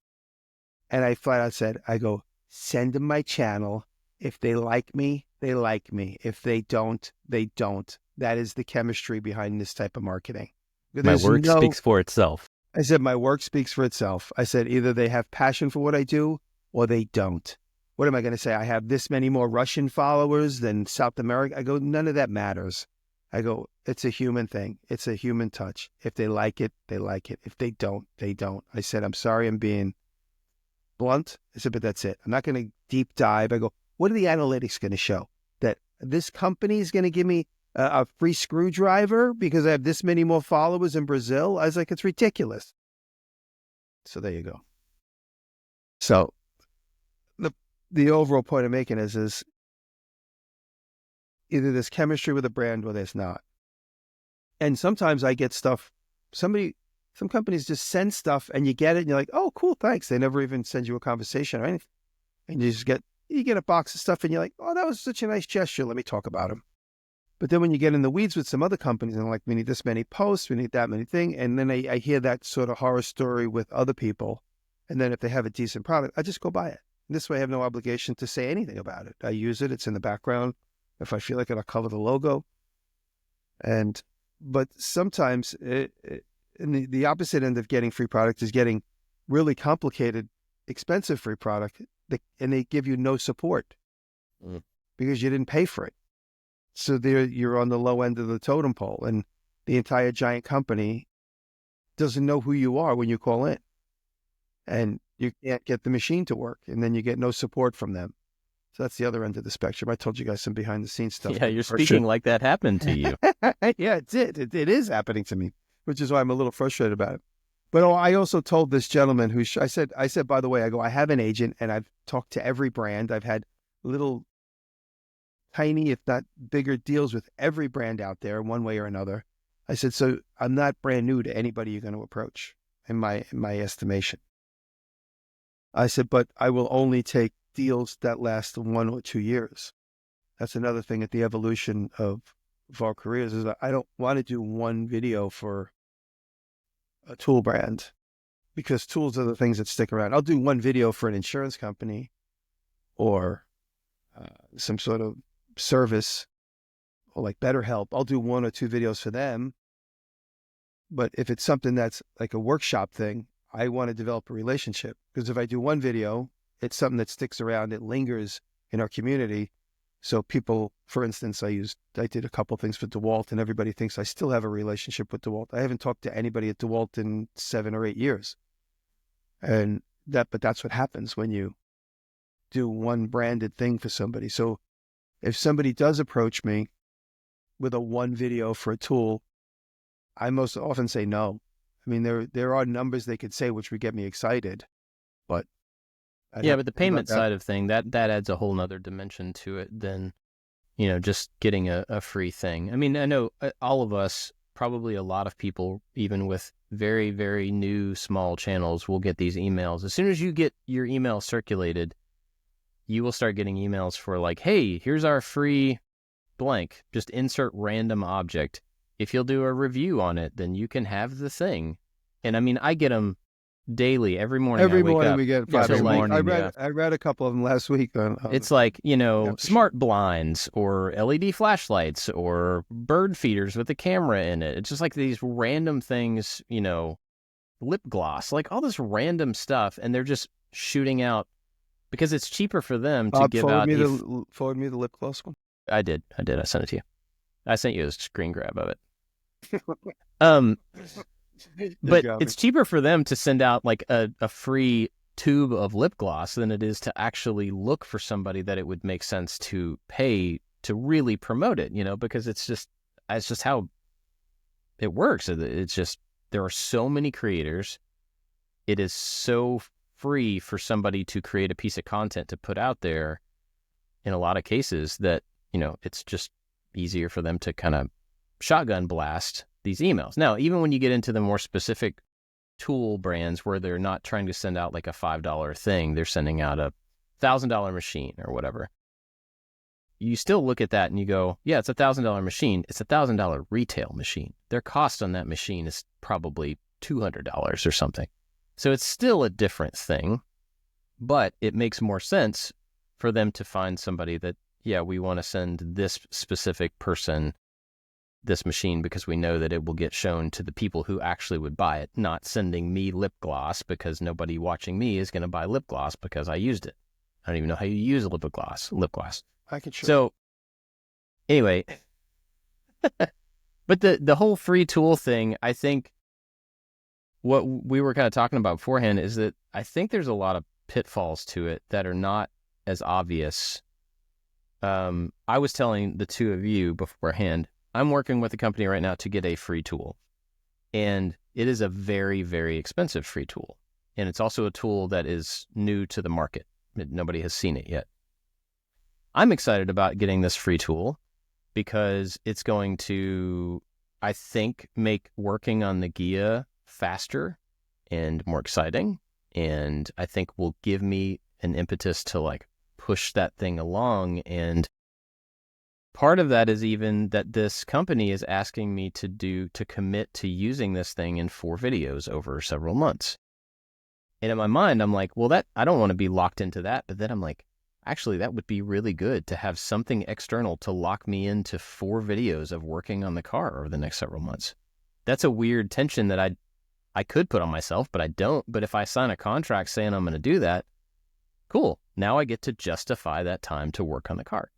And I flat out said, I go, send them my channel. If they like me, they like me. If they don't, they don't. That is the chemistry behind this type of marketing. My work speaks for itself. I said, my work speaks for itself. I said, either they have passion for what I do or they don't. What am I going to say? I have this many more Russian followers than South America. I go, none of that matters. I go, it's a human thing. It's a human touch. If they like it, they like it. If they don't, they don't. I said, I'm sorry I'm being blunt. I said, but that's it. I'm not going to deep dive. I go, what are the analytics going to show? That this company is going to give me a free screwdriver because I have this many more followers in Brazil? I was like, it's ridiculous. So there you go. So the overall point I'm making is either there's chemistry with a brand or there's not. And sometimes I get stuff, some companies just send stuff and you get it and you're like, oh, cool, thanks. They never even send you a conversation or anything. And you get a box of stuff and you're like, oh, that was such a nice gesture. Let me talk about them. But then when you get in the weeds with some other companies and like, we need this many posts, we need that many things. And then I hear that sort of horror story with other people. And then if they have a decent product, I just go buy it. And this way I have no obligation to say anything about it. I use it. It's in the background. If I feel like it, I'll cover the logo. But sometimes in the opposite end of getting free product is getting really complicated, expensive free product, and they give you no support because you didn't pay for it. So there you're on the low end of the totem pole, and the entire giant company doesn't know who you are when you call in, and you can't get the machine to work, and then you get no support from them. So that's the other end of the spectrum. I told you guys some behind the scenes stuff. Yeah, you're speaking like that happened to you. Yeah, it did. It is happening to me, which is why I'm a little frustrated about it. But I also told this gentleman I said, by the way, I have an agent and I've talked to every brand. I've had little tiny, if not bigger deals with every brand out there one way or another. I said, so I'm not brand new to anybody you're going to approach in my estimation. I said, but I will only take deals that last 1 or 2 years. That's another thing at the evolution of our careers is that I don't want to do one video for a tool brand because tools are the things that stick around. I'll do one video for an insurance company or some sort of service or like BetterHelp. I'll do 1 or 2 videos for them. But if it's something that's like a workshop thing, I want to develop a relationship because if I do one video, it's something that sticks around. It lingers in our community. So people, for instance, I did a couple things for DeWalt and everybody thinks I still have a relationship with DeWalt. I haven't talked to anybody at DeWalt in 7 or 8 years. But that's what happens when you do one branded thing for somebody. So if somebody does approach me with a one video for a tool, I most often say no. I mean, there are numbers they could say which would get me excited, but but the payment side of thing, that adds a whole nother dimension to it than, just getting a free thing. I mean, I know all of us, probably a lot of people, even with very, very new small channels, will get these emails. As soon as you get your email circulated, you will start getting emails for like, hey, here's our free blank, just insert random object. If you'll do a review on it, then you can have the thing. And I mean, I get them daily, every morning. Every I wake morning up. we get 5 morning. I read a couple of them last week. It's like, smart blinds or LED flashlights or bird feeders with a camera in it. It's just like these random things, lip gloss, like all this random stuff. And they're just shooting out because it's cheaper for them to give out. Forward me the lip gloss one. I did. I sent it to you. I sent you a screen grab of it. But it's cheaper for them to send out like a free tube of lip gloss than it is to actually look for somebody that it would make sense to pay to really promote it, because it's just how it works. It's just, there are so many creators. It is so free for somebody to create a piece of content to put out there in a lot of cases that, it's just easier for them to kind of shotgun blast these emails. Now, even when you get into the more specific tool brands where they're not trying to send out like a $5 thing, they're sending out a $1,000 machine or whatever. You still look at that and you go, yeah, it's a $1,000 machine. It's a $1,000 retail machine. Their cost on that machine is probably $200 or something. So it's still a different thing, but it makes more sense for them to find somebody that, yeah, we want to send this specific person this machine because we know that it will get shown to the people who actually would buy it, not sending me lip gloss because nobody watching me is going to buy lip gloss because I used it. I don't even know how you use lip gloss. I can show. So anyway, but the whole free tool thing, I think what we were kind of talking about beforehand is that I think there's a lot of pitfalls to it that are not as obvious. I was telling the two of you beforehand, I'm working with a company right now to get a free tool, and it is a very, very expensive free tool. And it's also a tool that is new to the market. Nobody has seen it yet. I'm excited about getting this free tool because it's going to, I think, make working on the Ghia faster and more exciting. And I think will give me an impetus to like push that thing along. And part of that is even that this company is asking me to commit to using this thing in 4 videos over several months. And in my mind, I'm like, well, I don't want to be locked into that. But then I'm like, actually, that would be really good to have something external to lock me into 4 videos of working on the car over the next several months. That's a weird tension that I could put on myself, but I don't. But if I sign a contract saying I'm going to do that, cool. Now I get to justify that time to work on the car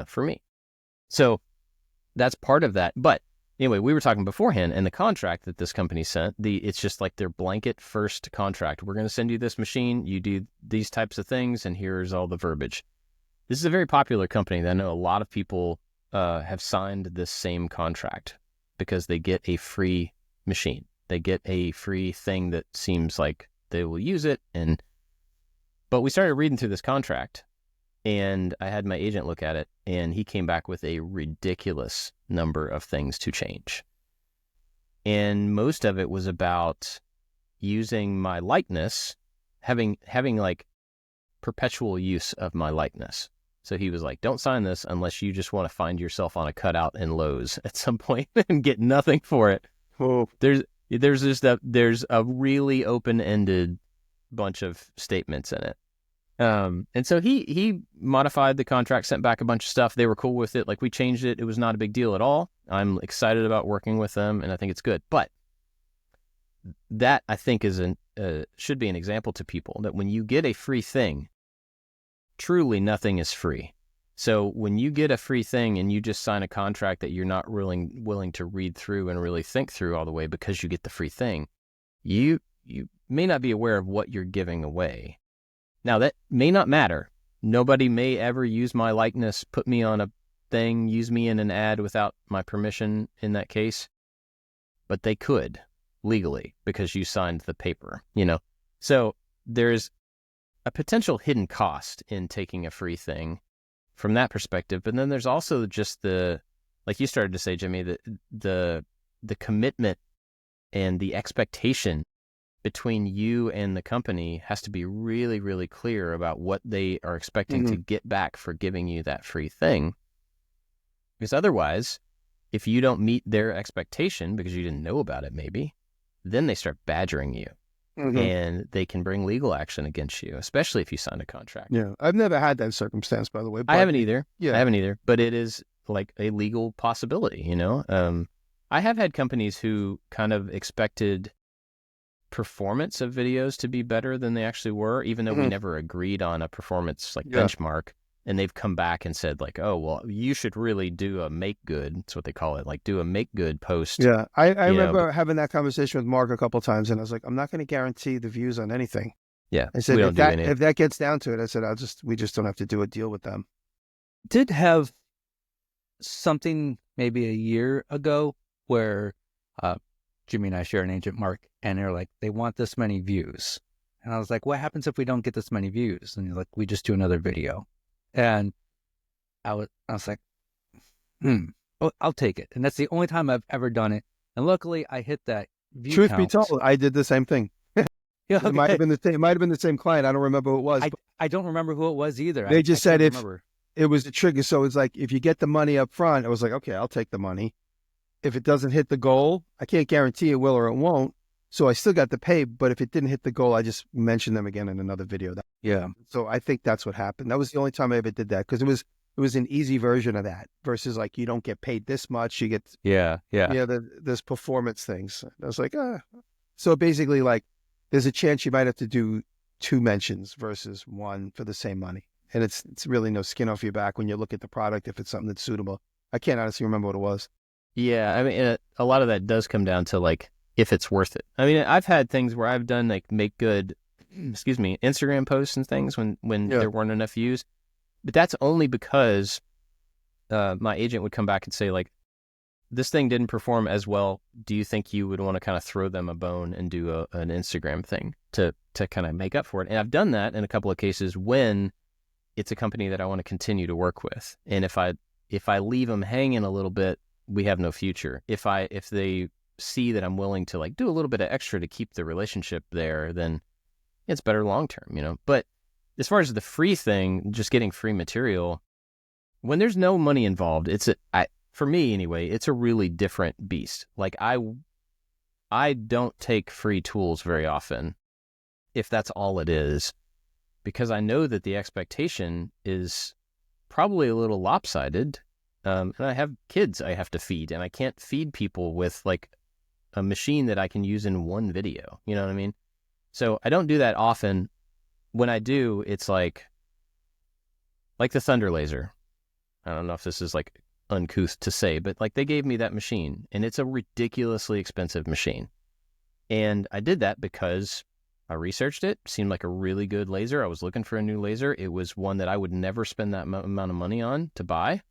for me. So that's part of that. But anyway, we were talking beforehand, and the contract that this company sent, it's just like their blanket first contract. We're going to send you this machine. You do these types of things, and here's all the verbiage. This is a very popular company that I know a lot of people have signed this same contract because they get a free machine. They get a free thing that seems like they will use it. But we started reading through this contract, and I had my agent look at it, and he came back with a ridiculous number of things to change. And most of it was about using my likeness, having like perpetual use of my likeness. So he was like, don't sign this unless you just want to find yourself on a cutout in Lowe's at some point and get nothing for it. Oh. There's a really open-ended bunch of statements in it. And so he modified the contract, sent back a bunch of stuff. They were cool with it. Like, we changed it. It was not a big deal at all. I'm excited about working with them, and I think it's good. But that, I think, should be an example to people that when you get a free thing, truly nothing is free. So when you get a free thing and you just sign a contract that you're not really willing to read through and really think through all the way because you get the free thing, you may not be aware of what you're giving away. Now, that may not matter. Nobody may ever use my likeness, put me on a thing, use me in an ad without my permission in that case. But they could legally because you signed the paper, So there's a potential hidden cost in taking a free thing from that perspective. But then there's also just like you started to say, Jimmy, the commitment and the expectation between you and the company has to be really, really clear about what they are expecting to get back for giving you that free thing. Because otherwise, if you don't meet their expectation because you didn't know about it maybe, then they start badgering you. And they can bring legal action against you, especially if you sign a contract. Yeah, I've never had that circumstance, by the way. I haven't either. Yeah, I haven't either. But it is like a legal possibility, I have had companies who kind of expected performance of videos to be better than they actually were, even though we never agreed on a performance benchmark. And they've come back and said like, oh, well, you should really do a make good. That's what they call it. Like, do a make good post. Yeah. I remember having that conversation with Mark a couple of times, and I was like, I'm not going to guarantee the views on anything. Yeah. I said, if that gets down to it, I said, we just don't have to do a deal with them. Did have something maybe a year ago where Jimmy and I share an agent, Mark, and they're like, they want this many views. And I was like, what happens if we don't get this many views? And he's like, we just do another video. And I was like, I'll take it. And that's the only time I've ever done it. And luckily I hit that view Truth count. be told, I did the same thing. Yeah, okay. It might have been the same client. I don't remember who it was. I don't remember who it was either. They just said it was the trigger. So it's like, if you get the money up front, I was like, okay, I'll take the money. If it doesn't hit the goal, I can't guarantee it will or it won't. So I still got to pay, but if it didn't hit the goal, I just mentioned them again in another video. Yeah. So I think that's what happened. That was the only time I ever did that, because it was an easy version of that versus like, you don't get paid this much. You get this performance things. I was like, So basically, like, there's a chance you might have to do 2 mentions versus 1 for the same money, and it's really no skin off your back when you look at the product if it's something that's suitable. I can't honestly remember what it was. Yeah, I mean, a lot of that does come down to like, if it's worth it. I mean, I've had things where I've done like make good, Instagram posts and things when there weren't enough views, but that's only because my agent would come back and say like, this thing didn't perform as well. Do you think you would want to kind of throw them a bone and do an Instagram thing to kind of make up for it? And I've done that in a couple of cases when it's a company that I want to continue to work with. And if I leave them hanging a little bit, we have no future. If they see that I'm willing to like do a little bit of extra to keep the relationship there, then it's better long term, But as far as the free thing, just getting free material, when there's no money involved, for me anyway, it's a really different beast. Like I don't take free tools very often, if that's all it is, because I know that the expectation is probably a little lopsided. And I have kids I have to feed, and I can't feed people with like a machine that I can use in one video. You know what I mean? So I don't do that often. When I do, it's like the Thunder Laser. I don't know if this is like uncouth to say, but like they gave me that machine, and it's a ridiculously expensive machine. And I did that because I researched it, seemed like a really good laser. I was looking for a new laser. It was one that I would never spend that amount of money on to buy.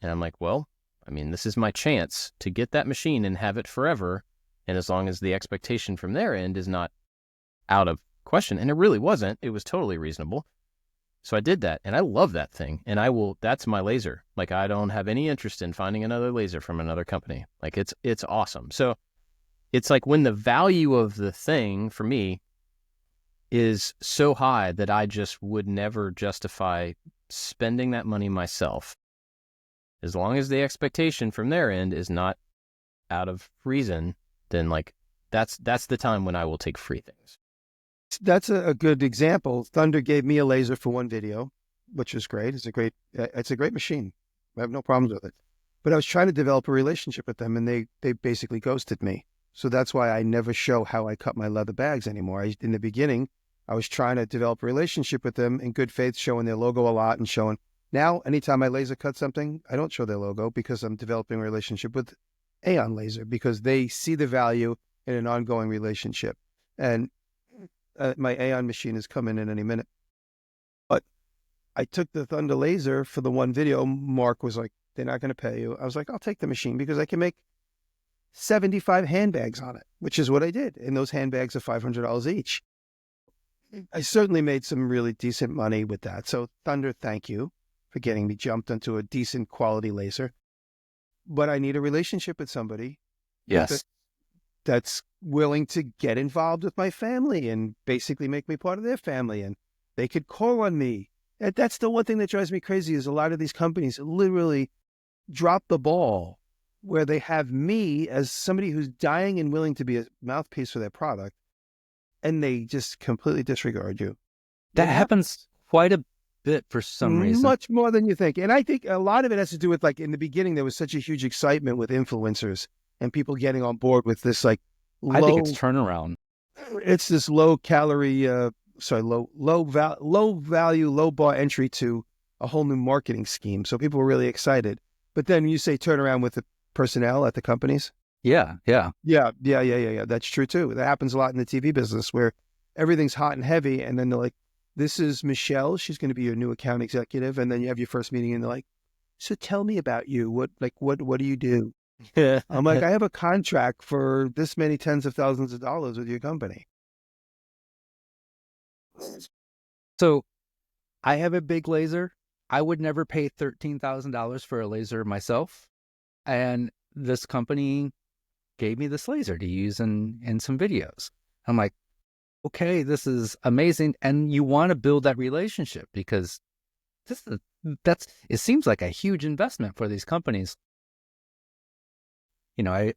And I'm like, well, I mean, this is my chance to get that machine and have it forever. And as long as the expectation from their end is not out of question, and it really wasn't, it was totally reasonable. So I did that, and I love that thing, and that's my laser. Like, I don't have any interest in finding another laser from another company. Like, it's awesome. So it's like when the value of the thing for me is so high that I just would never justify spending that money myself. As long as the expectation from their end is not out of reason, then like that's the time when I will take free things. That's a good example. Thunder gave me a laser for one video, which is great. It's a great machine. I have no problems with it. But I was trying to develop a relationship with them, and they basically ghosted me. So that's why I never show how I cut my leather bags anymore. In the beginning, I was trying to develop a relationship with them in good faith, showing their logo a lot and showing. Now, anytime I laser cut something, I don't show their logo because I'm developing a relationship with Aeon Laser, because they see the value in an ongoing relationship. And my Aeon machine is coming in any minute. But I took the Thunder laser for the one video. Mark was like, they're not going to pay you. I was like, I'll take the machine because I can make 75 handbags on it, which is what I did. And those handbags are $500 each. I certainly made some really decent money with that. So Thunder, thank you for getting me jumped onto a decent quality laser. But I need a relationship with somebody. Yes. That's willing to get involved with my family and basically make me part of their family. And they could call on me. That's the one thing that drives me crazy is a lot of these companies literally drop the ball where they have me as somebody who's dying and willing to be a mouthpiece for their product, and they just completely disregard you. That happens quite a bit for some reason. Much more than you think. And I think a lot of it has to do with, like, in the beginning, there was such a huge excitement with influencers and people getting on board with this, like, I think it's turnaround. It's this low calorie, low value, low bar entry to a whole new marketing scheme. So people were really excited. But then you say turn around with the personnel at the companies. Yeah. That's true too. That happens a lot in the TV business where everything's hot and heavy. And then they're like, this is Michelle. She's going to be your new account executive. And then you have your first meeting and they're like, so tell me about you. What do you do? I'm like, I have a contract for this many tens of thousands of dollars with your company. So I have a big laser. I would never pay $13,000 for a laser myself. And this company gave me this laser to use in some videos. I'm like, okay, this is amazing. And you want to build that relationship because it seems like a huge investment for these companies. You know, I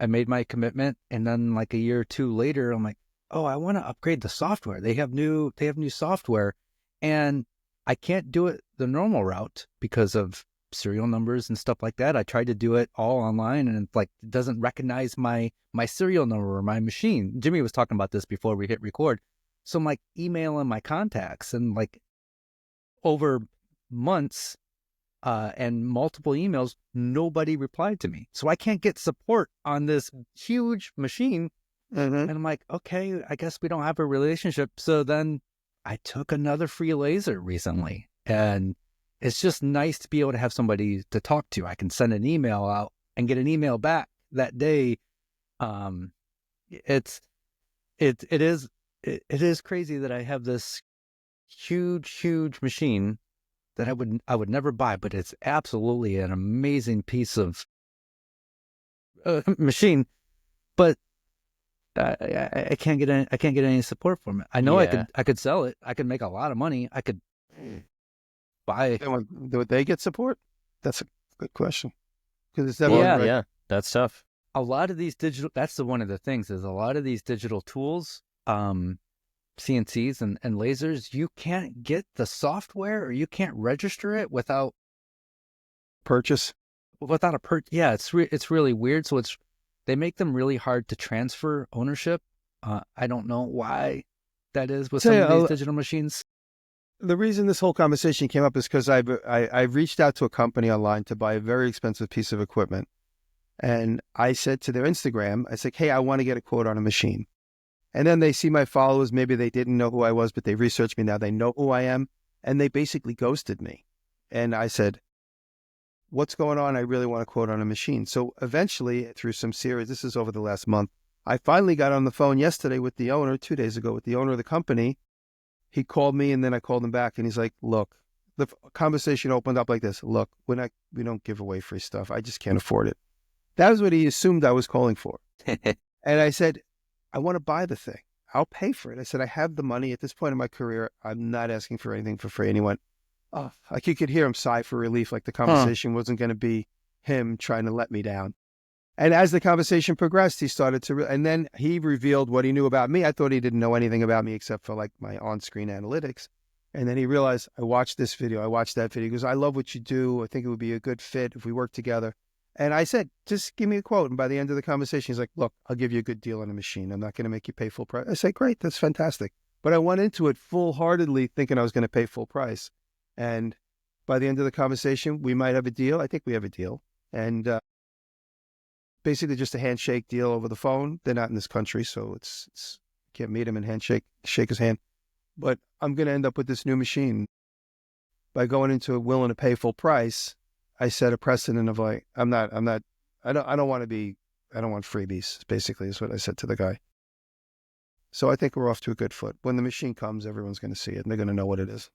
made my commitment, and then like a year or two later, I'm like, oh, I want to upgrade the software. They have new software, and I can't do it the normal route because of serial numbers and stuff like that. I tried to do it all online, and it doesn't recognize my serial number or my machine. Jimmy was talking about this before we hit record. So I'm like emailing my contacts, and like over months and multiple emails, nobody replied to me. So I can't get support on this huge machine. Mm-hmm. And I'm like, okay, I guess we don't have a relationship. So then I took another free laser recently, and it's just nice to be able to have somebody to talk to. I can send an email out and get an email back that day. It is crazy that I have this huge machine that I would never buy, but it's absolutely an amazing piece of machine. But I can't get any support from it. I know I could sell it. I could make a lot of money. I could buy. Would they get support? That's a good question. Because it's that's tough. A lot of these digital. That's one of the things is a lot of these digital tools, CNCs and lasers. You can't get the software, or you can't register it without purchase. Without a yeah, it's really weird. So they make them really hard to transfer ownership. I don't know why that is with some of these digital machines. The reason this whole conversation came up is because I reached out to a company online to buy a very expensive piece of equipment. And I said to their Instagram, I said, hey, I want to get a quote on a machine. And then they see my followers. Maybe they didn't know who I was, but they researched me. Now they know who I am. And they basically ghosted me. And I said, what's going on? I really want to quote on a machine. So eventually, through some series, this is over the last month, I finally got on the phone yesterday with the owner, 2 days ago, with the owner of the company. He called me, and then I called him back, and he's like, look, the conversation opened up like this. Look, we don't give away free stuff. I just can't afford it. That was what he assumed I was calling for. And I said, I want to buy the thing. I'll pay for it. I said, I have the money at this point in my career. I'm not asking for anything for free. And he went, oh, like you could hear him sigh for relief, like the conversation wasn't going to be him trying to let me down. And as the conversation progressed, he started to, and then he revealed what he knew about me. I thought he didn't know anything about me except for like my on-screen analytics. And then he realized, I watched this video, I watched that video. He goes, I love what you do. I think it would be a good fit if we work together. And I said, just give me a quote. And by the end of the conversation, he's like, look, I'll give you a good deal on a machine. I'm not going to make you pay full price. I said, great, that's fantastic. But I went into it full-heartedly thinking I was going to pay full price. And by the end of the conversation, we might have a deal. I think we have a deal. And basically just a handshake deal over the phone. They're not in this country, so it's can't meet him and shake his hand. But I'm going to end up with this new machine. By going into it willing to pay full price, I set a precedent of like, I don't want freebies, basically is what I said to the guy. So I think we're off to a good foot. When the machine comes, everyone's going to see it and they're going to know what it is.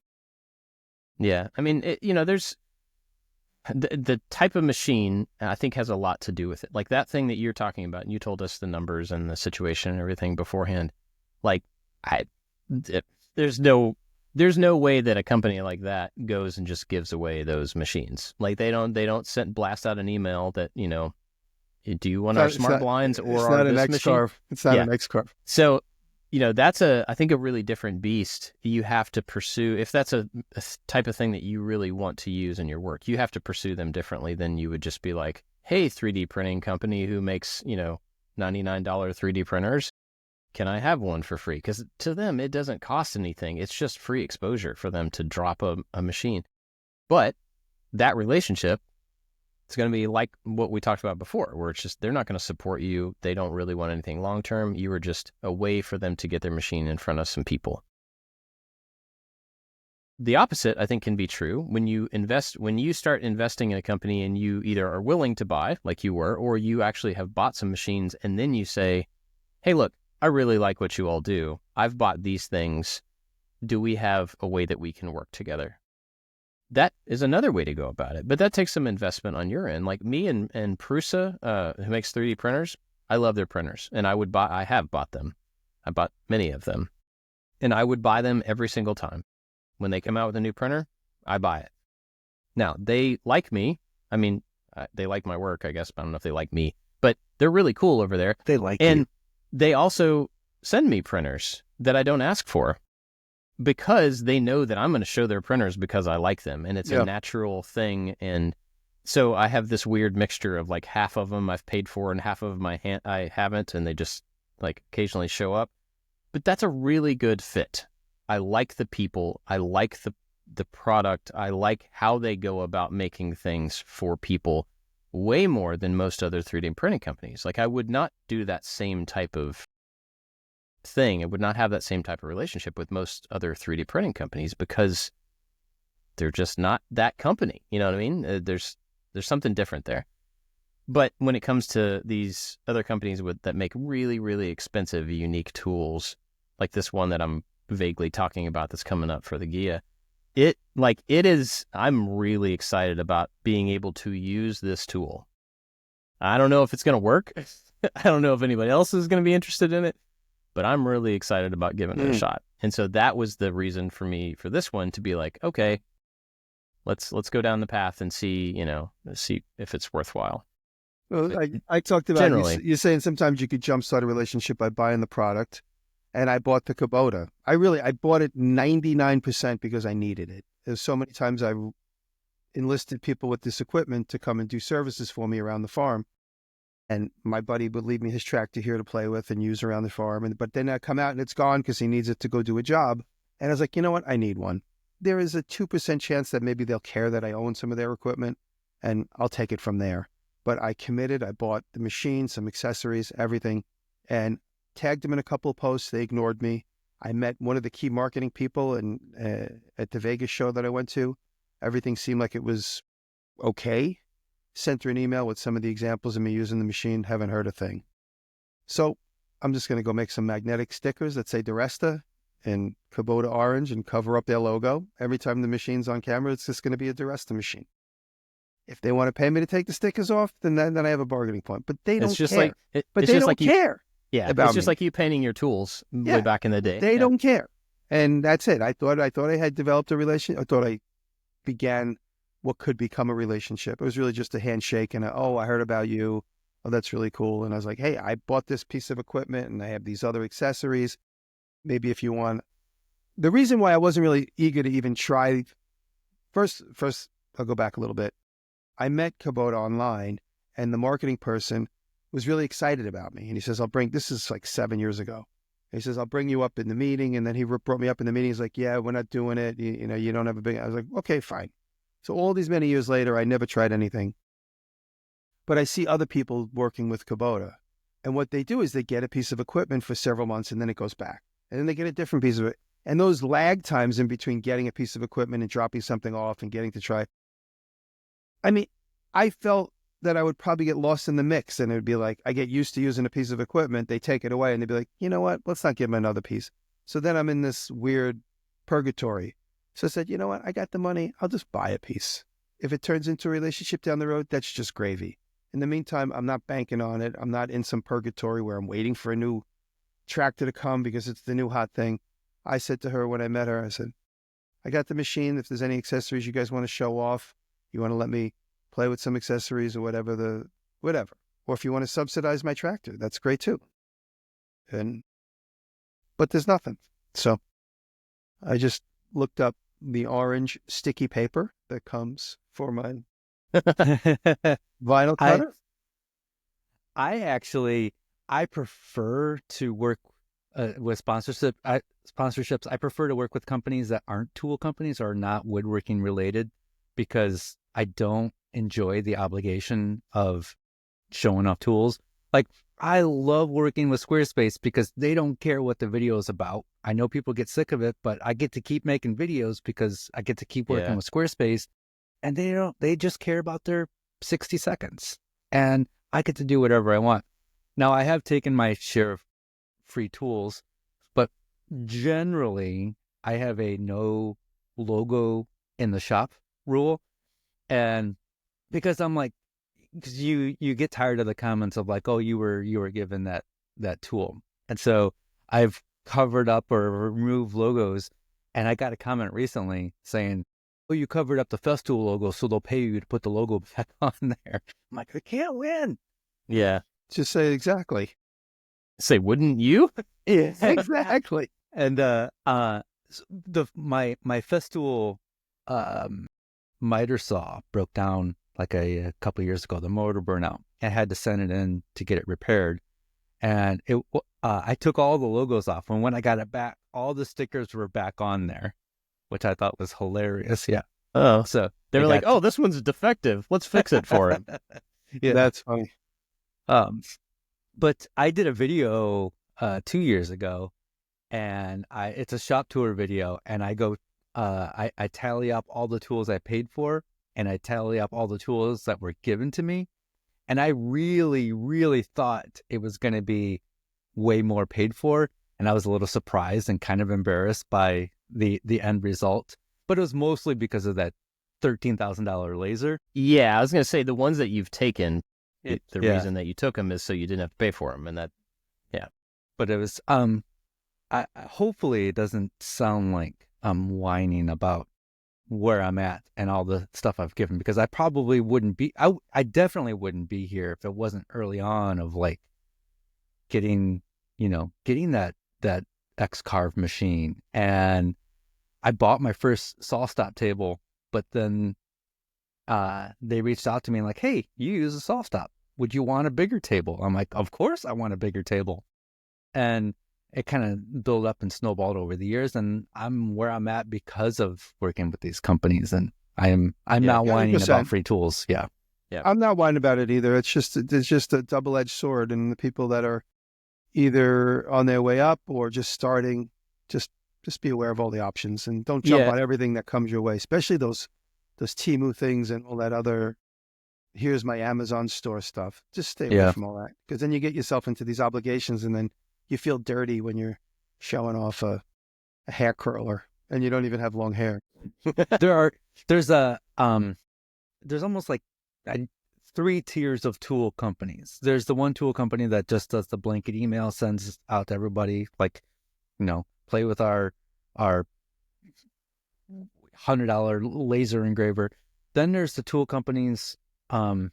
Yeah. I mean, there's the type of machine, I think, has a lot to do with it. Like that thing that you're talking about, and you told us the numbers and the situation and everything beforehand. Like there's no way that a company like that goes and just gives away those machines. Like they don't blast out an email that, do you want our smart blinds or our this machine? It's not an X-Carve. So, that's I think a really different beast. You have to pursue, if that's a type of thing that you really want to use in your work, you have to pursue them differently than you would just be like, hey, 3D printing company who makes, $99 3D printers. Can I have one for free? Because to them, it doesn't cost anything. It's just free exposure for them to drop a machine. But that relationship, it's going to be like what we talked about before, where it's just, they're not going to support you. They don't really want anything long-term. You were just a way for them to get their machine in front of some people. The opposite, I think, can be true. When you start investing in a company and you either are willing to buy, like you were, or you actually have bought some machines, and then you say, hey, look, I really like what you all do. I've bought these things. Do we have a way that we can work together? That is another way to go about it. But that takes some investment on your end. Like me and Prusa, who makes 3D printers, I love their printers. And I have bought them. I bought many of them. And I would buy them every single time. When they come out with a new printer, I buy it. Now, they like me. I mean, they like my work, I guess. But I don't know if they like me. But they're really cool over there. They like you. And they also send me printers that I don't ask for, because they know that I'm going to show their printers because I like them, and it's a natural thing. And so I have this weird mixture of like half of them I've paid for and half of I haven't, and they just like occasionally show up. But that's a really good fit. I like the people. I like the product. I like how they go about making things for people way more than most other 3D printing companies. Like I would not do that same type of thing. It would not have that same type of relationship with most other 3D printing companies because they're just not that company. You know what I mean? There's something different there. But when it comes to these other companies that make really, really expensive, unique tools, like this one that I'm vaguely talking about that's coming up for the Gia, I'm really excited about being able to use this tool. I don't know if it's going to work. I don't know if anybody else is going to be interested in it, but I'm really excited about giving it a shot. And so that was the reason for me for this one to be like, okay, let's go down the path and see if it's worthwhile. Well, I talked about, you're saying sometimes you could jumpstart a relationship by buying the product. And I bought the Kubota. I bought it 99% because I needed it. There's so many times I enlisted people with this equipment to come and do services for me around the farm. And my buddy would leave me his tractor here to play with and use around the farm. But then I come out and it's gone because he needs it to go do a job. And I was like, you know what? I need one. There is a 2% chance that maybe they'll care that I own some of their equipment, and I'll take it from there. But I committed. I bought the machine, some accessories, everything, and tagged them in a couple of posts. They ignored me. I met one of the key marketing people at the Vegas show that I went to. Everything seemed like it was okay. Sent her an email with some of the examples of me using the machine. Haven't heard a thing. So I'm just going to go make some magnetic stickers that say Diresta and Kubota orange and cover up their logo. Every time the machine's on camera, it's just going to be a Diresta machine. If they want to pay me to take the stickers off, then I have a bargaining point. But they don't care. But they don't care. Yeah, it's just like you painting your tools way back in the day. They don't care. And that's it. I thought I had developed a relationship. I thought I began what could become a relationship. It was really just a handshake and I heard about you. Oh, that's really cool. And I was like, hey, I bought this piece of equipment and I have these other accessories. Maybe if you want. The reason why I wasn't really eager to even try, first, I'll go back a little bit. I met Kubota online and the marketing person was really excited about me. And he says, this is like 7 years ago. He says, I'll bring you up in the meeting. And then he brought me up in the meeting. He's like, yeah, we're not doing it. You don't have a big, I was like, okay, fine. So all these many years later, I never tried anything. But I see other people working with Kubota. And what they do is they get a piece of equipment for several months and then it goes back. And then they get a different piece of it. And those lag times in between getting a piece of equipment and dropping something off and getting to try. I mean, I felt that I would probably get lost in the mix and it would be like, I get used to using a piece of equipment, they take it away and they'd be like, you know what, let's not give them another piece. So then I'm in this weird purgatory. So I said, you know what, I got the money, I'll just buy a piece. If it turns into a relationship down the road, that's just gravy. In the meantime, I'm not banking on it. I'm not in some purgatory where I'm waiting for a new tractor to come because it's the new hot thing. I said to her when I met her, I said, I got the machine. If there's any accessories you guys want to show off, you want to let me play with some accessories or whatever. Or if you want to subsidize my tractor, that's great too. But there's nothing. So I just looked up the orange sticky paper that comes for my vinyl cutter. I prefer to work with sponsorships. I prefer to work with companies that aren't tool companies or not woodworking related because I don't enjoy the obligation of showing off tools. Like, I love working with Squarespace because they don't care what the video is about. I know people get sick of it, but I get to keep making videos because I get to keep working with Squarespace, and they just care about their 60 seconds, and I get to do whatever I want. Now, I have taken my share of free tools, but generally I have a no logo in the shop rule. And because I'm like, because you get tired of the comments of like, oh, you were given that tool. And so I've covered up or removed logos. And I got a comment recently saying, oh, you covered up the Festool logo, so they'll pay you to put the logo back on there. I'm like, I can't win. Yeah. Just say exactly. Say, wouldn't you? Yeah, exactly. And my Festool miter saw broke down like a couple of years ago. The motor burned out. I had to send it in to get it repaired, and I took all the logos off. And when I got it back, all the stickers were back on there, which I thought was hilarious. Yeah. Oh, so they were like, "Oh, this one's defective. Let's fix it for him." Yeah, that's funny. But I did a video 2 years ago, and it's a shop tour video, and I go. I tally up all the tools I paid for, and I tally up all the tools that were given to me. And I really, really thought it was going to be way more paid for. And I was a little surprised and kind of embarrassed by the end result. But it was mostly because of that $13,000 laser. Yeah, I was going to say the ones that you've taken, the reason that you took them is so you didn't have to pay for them. And that, yeah. But it was, hopefully it doesn't sound like I'm whining about where I'm at and all the stuff I've given, because I probably wouldn't be, I definitely wouldn't be here if it wasn't early on of like getting that X-Carve machine. And I bought my first saw stop table, but then they reached out to me like, hey, you use a saw stop. Would you want a bigger table? I'm like, of course I want a bigger table. And it kind of built up and snowballed over the years, and I'm where I'm at because of working with these companies. And I'm not whining 100%. About free tools. Yeah. I'm not whining about it either. It's just a double-edged sword, and the people that are either on their way up or just starting, just be aware of all the options and don't jump on everything that comes your way, especially those Temu things and all that other here's my Amazon store stuff. Just stay away from all that, because then you get yourself into these obligations, and then you feel dirty when you're showing off a hair curler and you don't even have long hair. There's almost like 3 tiers of tool companies. There's the one tool company that just does the blanket email, sends out to everybody, like, play with our $100 laser engraver. Then there's the tool companies. I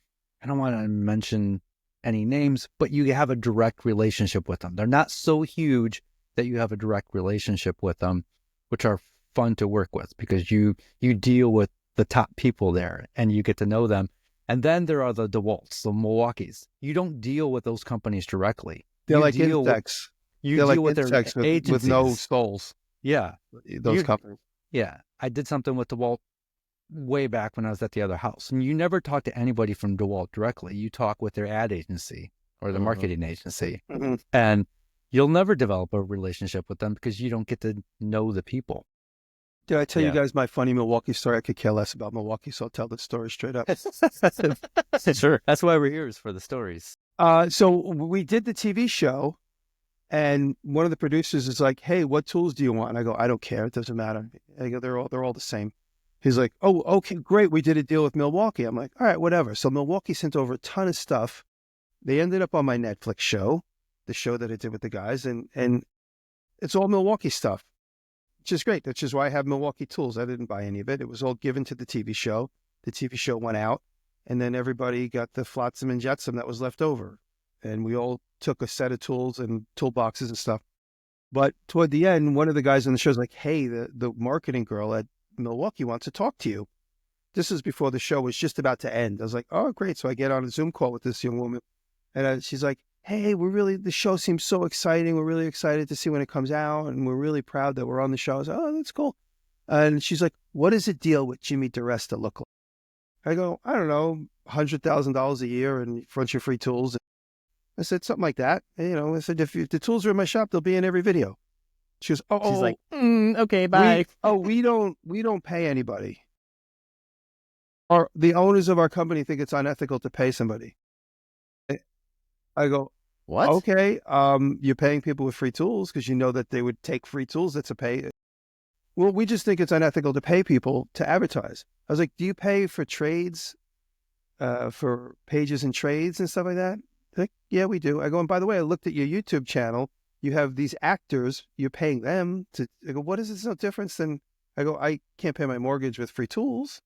don't want to mention any names, but you have a direct relationship with them. They're not so huge that you have a direct relationship with them, which are fun to work with because you deal with the top people there and you get to know them. And then there are the DeWalts, the Milwaukees. You don't deal with those companies directly. They're like insects. You deal with their agencies with no souls. Yeah. Those companies. Yeah. I did something with DeWalt way back when I was at the other house. And you never talk to anybody from DeWalt directly. You talk with their ad agency or the marketing agency. Mm-hmm. And you'll never develop a relationship with them because you don't get to know the people. Did I tell you guys my funny Milwaukee story? I could care less about Milwaukee, so I'll tell the story straight up. Sure. That's why we're here, is for the stories. So we did the TV show, and one of the producers is like, "Hey, what tools do you want?" And I go, "I don't care. It doesn't matter." I go, "They're all the same." He's like, "Oh, okay, great. We did a deal with Milwaukee." I'm like, "All right, whatever." So Milwaukee sent over a ton of stuff. They ended up on my Netflix show, the show that I did with the guys, and it's all Milwaukee stuff, which is great. Which is why I have Milwaukee tools. I didn't buy any of it. It was all given to the TV show. The TV show went out, and then everybody got the flotsam and jetsam that was left over. And we all took a set of tools and toolboxes and stuff. But toward the end, one of the guys on the show is like, "Hey, the marketing girl at Milwaukee wants to talk to you." This is before the show was just about to end. I was like, "Oh, great." So I get on a Zoom call with this young woman, and she's like, "Hey, the show seems so exciting. We're really excited to see when it comes out, and we're really proud that we're on the show." I was like, "Oh, that's cool." And she's like, "What does a deal with Jimmy Diresta look like?" I go, "I don't know, $100,000 a year and a bunch of free tools." I said, "Something like that." And, I said, if the tools are in my shop, they'll be in every video." She goes, "Oh, she's like, okay, bye. We don't pay anybody. The owners of our company think it's unethical to pay somebody." I go, "What? Okay, you're paying people with free tools because you know that they would take free tools. That's a pay. Well, we just think it's unethical to pay people to advertise." I was like, "Do you pay for trades, for pages and trades and stuff like that?" Like, "Yeah, we do." I go, "And by the way, I looked at your YouTube channel. You have these actors. You're paying them to." I go, "What is this? No difference than?" I go, "I can't pay my mortgage with free tools."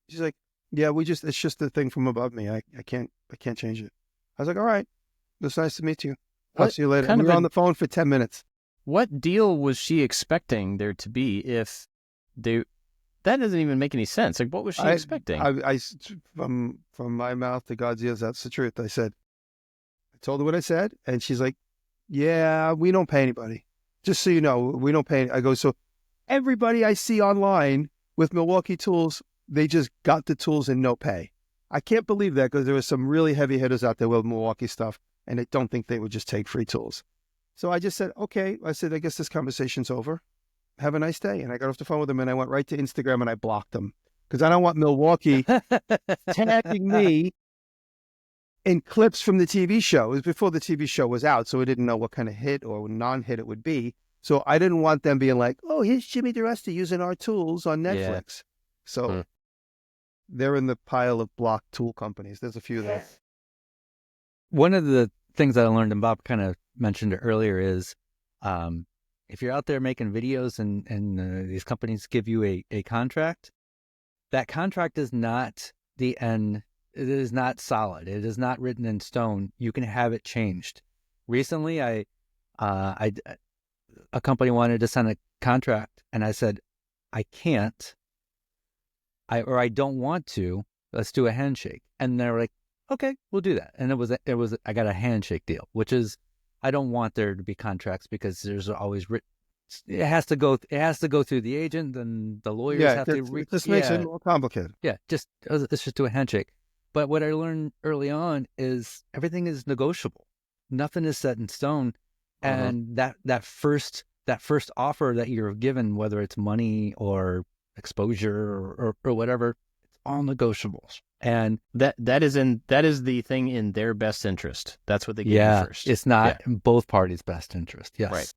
She's like, "Yeah, it's just the thing from above me. I can't change it." I was like, "All right. It's nice to meet you. I'll see you later." And we were on the phone for 10 minutes. What deal was she expecting there to be if they... That doesn't even make any sense. Like, what was she expecting? I from my mouth to God's ears, that's the truth. I told her what I said, and she's like, "Yeah, we don't pay anybody. Just so you know, we don't pay." I go, "So everybody I see online with Milwaukee tools, they just got the tools and no pay." I can't believe that, because there were some really heavy hitters out there with Milwaukee stuff, and I don't think they would just take free tools. So I just said, "Okay." I said, "I guess this conversation's over. Have a nice day." And I got off the phone with him, and I went right to Instagram and I blocked him, because I don't want Milwaukee tagging me in clips from the TV show. It was before the TV show was out, so we didn't know what kind of hit or non-hit it would be. So I didn't want them being like, "Oh, here's Jimmy Diresta using our tools on Netflix." Yeah. So they're in the pile of blocked tool companies. There's a few there. One of the things that I learned, and Bob kind of mentioned it earlier, is if you're out there making videos and these companies give you a contract, that contract is not the end. It is not solid. It is not written in stone. You can have it changed. Recently, a company wanted to send a contract, and I said, "I can't. I don't want to. Let's do a handshake." And they're like, "Okay, we'll do that." And I got a handshake deal, which is, I don't want there to be contracts because there's always it has to go through the agent, and the lawyers have to. This makes it more complicated. Yeah, let's just do a handshake. But what I learned early on is everything is negotiable. Nothing is set in stone, and that first offer that you're given, whether it's money or exposure or whatever, it's all negotiables. And that is the thing in their best interest. That's what they give you first. It's not in both parties' best interest. Yes. Right.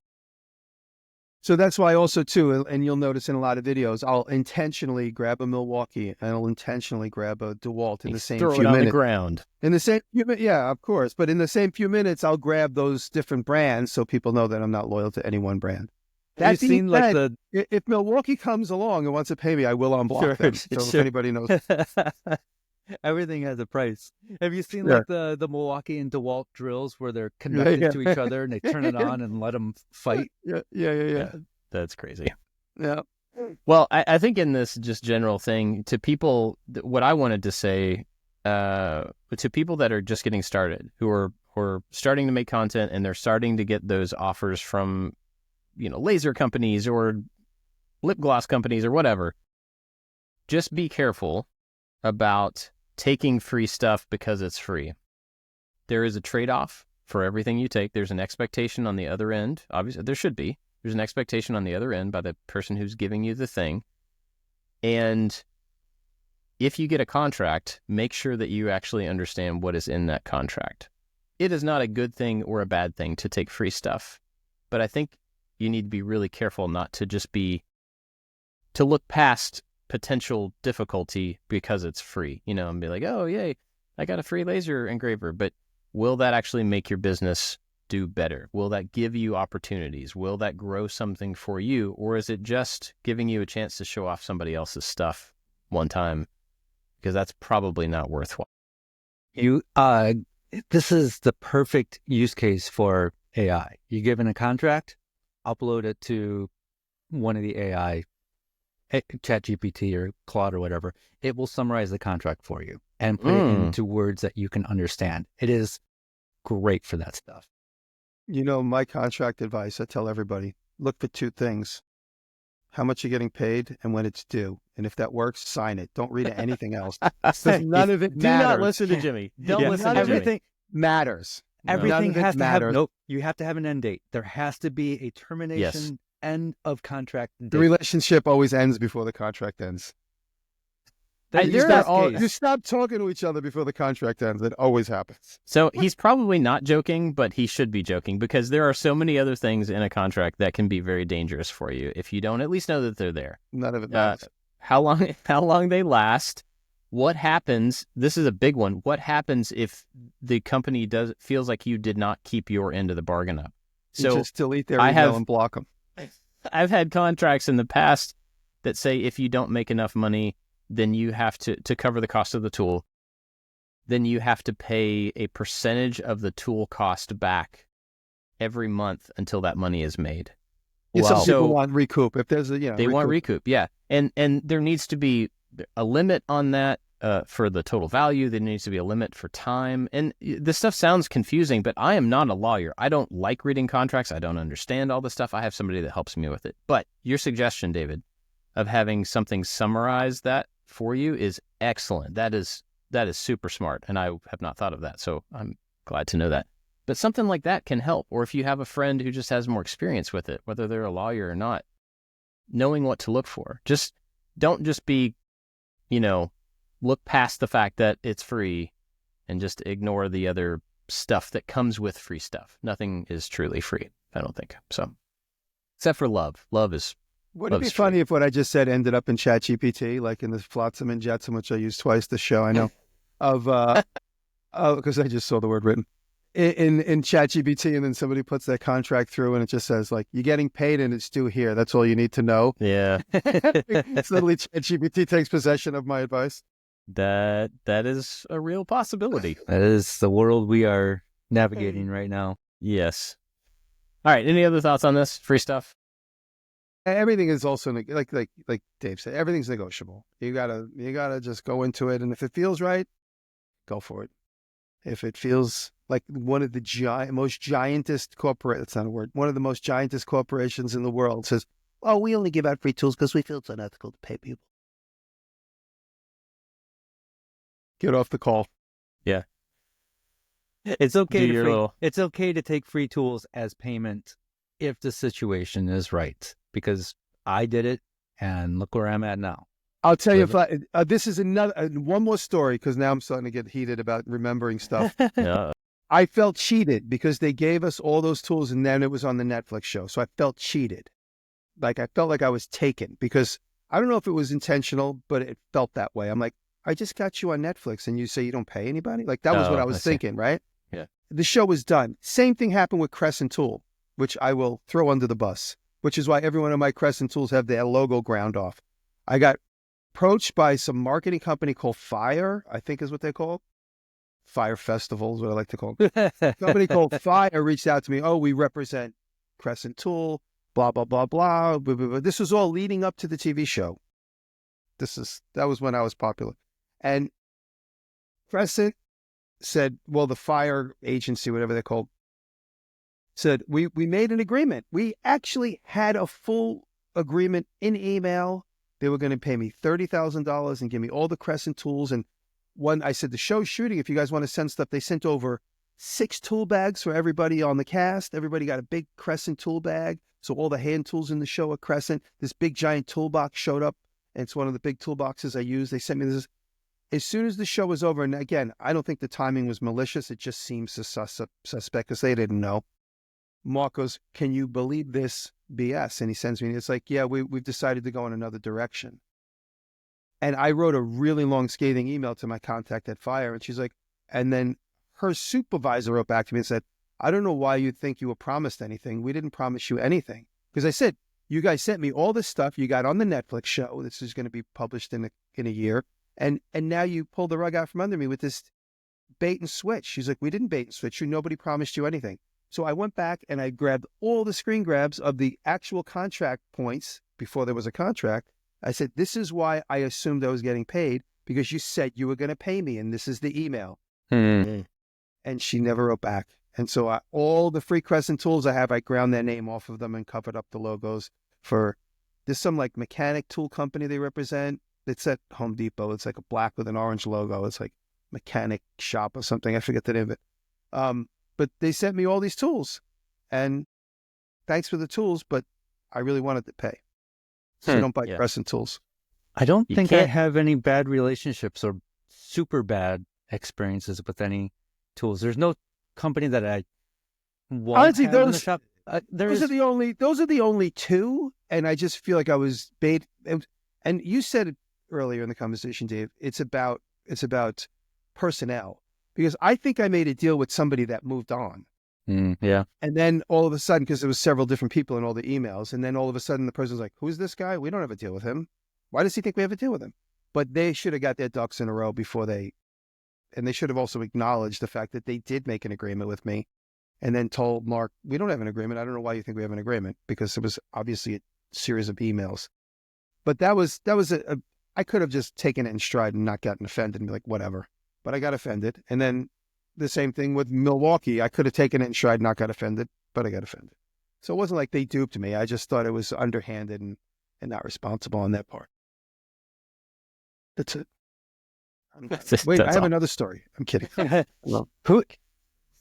So that's why also too, and you'll notice in a lot of videos, I'll intentionally grab a Milwaukee and I'll intentionally grab a DeWalt in the same few minutes. Throw it on the ground. In the same few minutes, yeah, of course. But in the same few minutes, I'll grab those different brands so people know that I'm not loyal to any one brand. That being said, if Milwaukee comes along and wants to pay me, I will unblock them. So if anybody knows. Everything has a price. Have you seen like the Milwaukee and DeWalt drills where they're connected to each other and they turn it on and let them fight? Yeah. That's crazy. Yeah. Well, I think in this just general thing to people, what I wanted to say to people that are just getting started, who are starting to make content and they're starting to get those offers from, laser companies or lip gloss companies or whatever, just be careful about taking free stuff because it's free. There is a trade-off for everything you take. There's an expectation on the other end. Obviously, there should be. There's an expectation on the other end by the person who's giving you the thing. And if you get a contract, make sure that you actually understand what is in that contract. It is not a good thing or a bad thing to take free stuff. But I think you need to be really careful not to just to look past potential difficulty because it's free, and be like, oh, yay, I got a free laser engraver. But will that actually make your business do better? Will that give you opportunities? Will that grow something for you? Or is it just giving you a chance to show off somebody else's stuff one time? Because that's probably not worthwhile. This is the perfect use case for AI. You're given a contract, upload it to one of the AI, ChatGPT or Claude or whatever. It will summarize the contract for you and put it into words that you can understand. It is great for that stuff. My contract advice, I tell everybody, look for two things: how much you're getting paid and when it's due. And if that works, sign it. Don't read anything else. None of it matters. Do not listen to Jimmy. Don't listen to Jimmy. Everything matters. Everything has to have, you have to have an end date. There has to be a termination end of contract date. The relationship always ends before the contract ends. You stop talking to each other before the contract ends. It always happens. So he's probably not joking, but he should be joking because there are so many other things in a contract that can be very dangerous for you if you don't at least know that they're there. None of it matters. How long they last, what happens, this is a big one, what happens if the company feels like you did not keep your end of the bargain up? So you just delete their email and block them. I've had contracts in the past that say if you don't make enough money, then you have to cover the cost of the tool, then you have to pay a percentage of the tool cost back every month until that money is made. Some people want recoup. If there's they want recoup, yeah. And there needs to be a limit on that for the total value. There needs to be a limit for time. And this stuff sounds confusing, but I am not a lawyer. I don't like reading contracts. I don't understand all this stuff. I have somebody that helps me with it. But your suggestion, David, of having something summarize that for you is excellent. That is super smart, and I have not thought of that, so I'm glad to know that. But something like that can help, or if you have a friend who just has more experience with it, whether they're a lawyer or not, knowing what to look for. Just don't just be, look past the fact that it's free and just ignore the other stuff that comes with free stuff. Nothing is truly free, I don't think. So, except for love. Love is Wouldn't it be funny if what I just said ended up in ChatGPT, like in the Flotsam and Jetsam, which I used twice this show, I know, because I just saw the word written in ChatGPT, and then somebody puts that contract through and it just says, like, you're getting paid and it's due here. That's all you need to know. Yeah. Suddenly ChatGPT takes possession of my advice. That is a real possibility. That is the world we are navigating right now. Yes. All right. Any other thoughts on this free stuff? Everything is also like Dave said. Everything's negotiable. You gotta just go into it, and if it feels right, go for it. If it feels like one of the most giantest that's not a word. One of the most giantest corporations in the world says, "Oh, we only give out free tools because we feel it's unethical to pay people." Get off the call. Yeah. It's okay it's okay to take free tools as payment if the situation is right. Because I did it, and look where I'm at now. I'll tell you if this is another one more story, because now I'm starting to get heated about remembering stuff. Yeah. I felt cheated because they gave us all those tools and then it was on the Netflix show. So I felt cheated. Like I felt like I was taken, because I don't know if it was intentional, but it felt that way. I'm like, I just got you on Netflix and you say you don't pay anybody? Like that was what I was thinking, right? Yeah. The show was done. Same thing happened with Crescent Tool, which I will throw under the bus, which is why every one of my Crescent Tools have their logo ground off. I got approached by some marketing company called Fire, I think is what they're called. Fire Festival is what I like to call them. A company called Fire reached out to me. Oh, we represent Crescent Tool, blah, blah, blah, blah, blah, blah, blah. This was all leading up to the TV show. That was when I was popular. And Crescent said, well, the Fire agency, whatever they're called, said, we made an agreement. We actually had a full agreement in email. They were going to pay me $30,000 and give me all the Crescent tools. And I said, the show's shooting. If you guys want to send stuff, they sent over 6 tool bags for everybody on the cast. Everybody got a big Crescent tool bag. So all the hand tools in the show are Crescent. This big giant toolbox showed up, and it's one of the big toolboxes I use. They sent me this. As soon as the show was over, and again, I don't think the timing was malicious. It just seems suspect because they didn't know. Mark goes, can you believe this BS? And he sends me, and it's like, yeah, we've decided to go in another direction. And I wrote a really long scathing email to my contact at Fire, and she's like, and then her supervisor wrote back to me and said, I don't know why you think you were promised anything. We didn't promise you anything. Because I said, you guys sent me all this stuff you got on the Netflix show. This is going to be published in a year. And now you pulled the rug out from under me with this bait and switch. She's like, we didn't bait and switch you. Nobody promised you anything. So I went back and I grabbed all the screen grabs of the actual contract points before there was a contract. I said, this is why I assumed I was getting paid, because you said you were going to pay me, and this is the email. And she never wrote back. And so all the free Crescent tools I have, I ground their name off of them and covered up the logos for, there's some like mechanic tool company they represent. It's at Home Depot. It's like a black with an orange logo. It's like mechanic shop or something. I forget the name of it. But they sent me all these tools, and thanks for the tools, but I really wanted to pay. So don't buy Crescent tools. I don't think I have any bad relationships or super bad experiences with any tools. There's no company that I won't honestly, have in the shop. Those are the only two, and I just feel like I was bait. And you said it earlier in the conversation, Dave. It's about personnel, because I think I made a deal with somebody that moved on. Yeah. And then all of a sudden, because there was several different people in all the emails, and then all of a sudden the person's like, who's this guy? We don't have a deal with him. Why does he think we have a deal with him? But they should have got their ducks in a row and they should have also acknowledged the fact that they did make an agreement with me, and then told Mark, we don't have an agreement. I don't know why you think we have an agreement, because it was obviously a series of emails. But that was I could have just taken it in stride and not gotten offended and be like, whatever. But I got offended. And then the same thing with Milwaukee. I could have taken it in stride and not got offended, but I got offended. So it wasn't like they duped me. I just thought it was underhanded and not responsible on their part. That's it. Wait, I have another story. I'm kidding.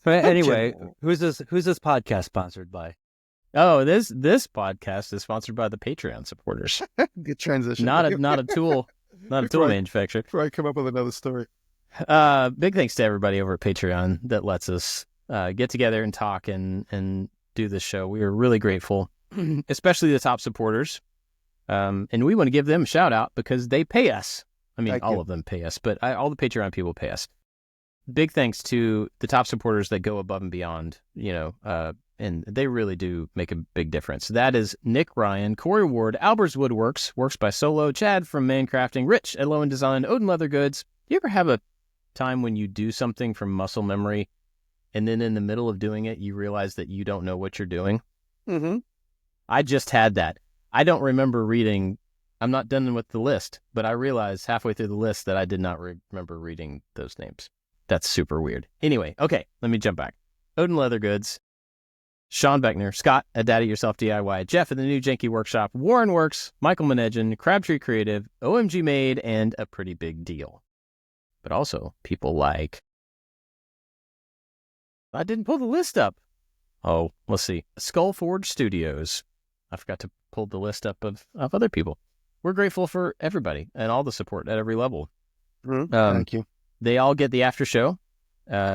Anyway, who's this podcast sponsored by? Oh, this podcast is sponsored by the Patreon supporters. Good transition. Not a tool manufacturer. Before I come up with another story. Big thanks to everybody over at Patreon that lets us get together and talk and do this show. We are really grateful, especially the top supporters. And we want to give them a shout out because they pay us. I mean, all of them pay us, but all the Patreon people pay us. Big thanks to the top supporters that go above and beyond, and they really do make a big difference. That is Nick Ryan, Corey Ward, Albert's Woodworks, Works by Solo, Chad from Mancrafting, Rich at Low End Design, Odin Leather Goods. Do you ever have a time when you do something from muscle memory and then in the middle of doing it, you realize that you don't know what you're doing? Mm-hmm. I just had that. I don't remember reading. I'm not done with the list, but I realized halfway through the list that I did not remember reading those names. That's super weird. Anyway, okay, let me jump back. Odin Leather Goods, Sean Beckner, Scott at Daddy Yourself DIY, Jeff at the New Janky Workshop, Warren Works, Michael Menedjan, Crabtree Creative, OMG Made, and A Pretty Big Deal. But also people like... I didn't pull the list up. Oh, let's see. Skull Forge Studios. I forgot to pull the list up of other people. we're grateful for everybody and all the support at every level. Thank you. They all get the after show.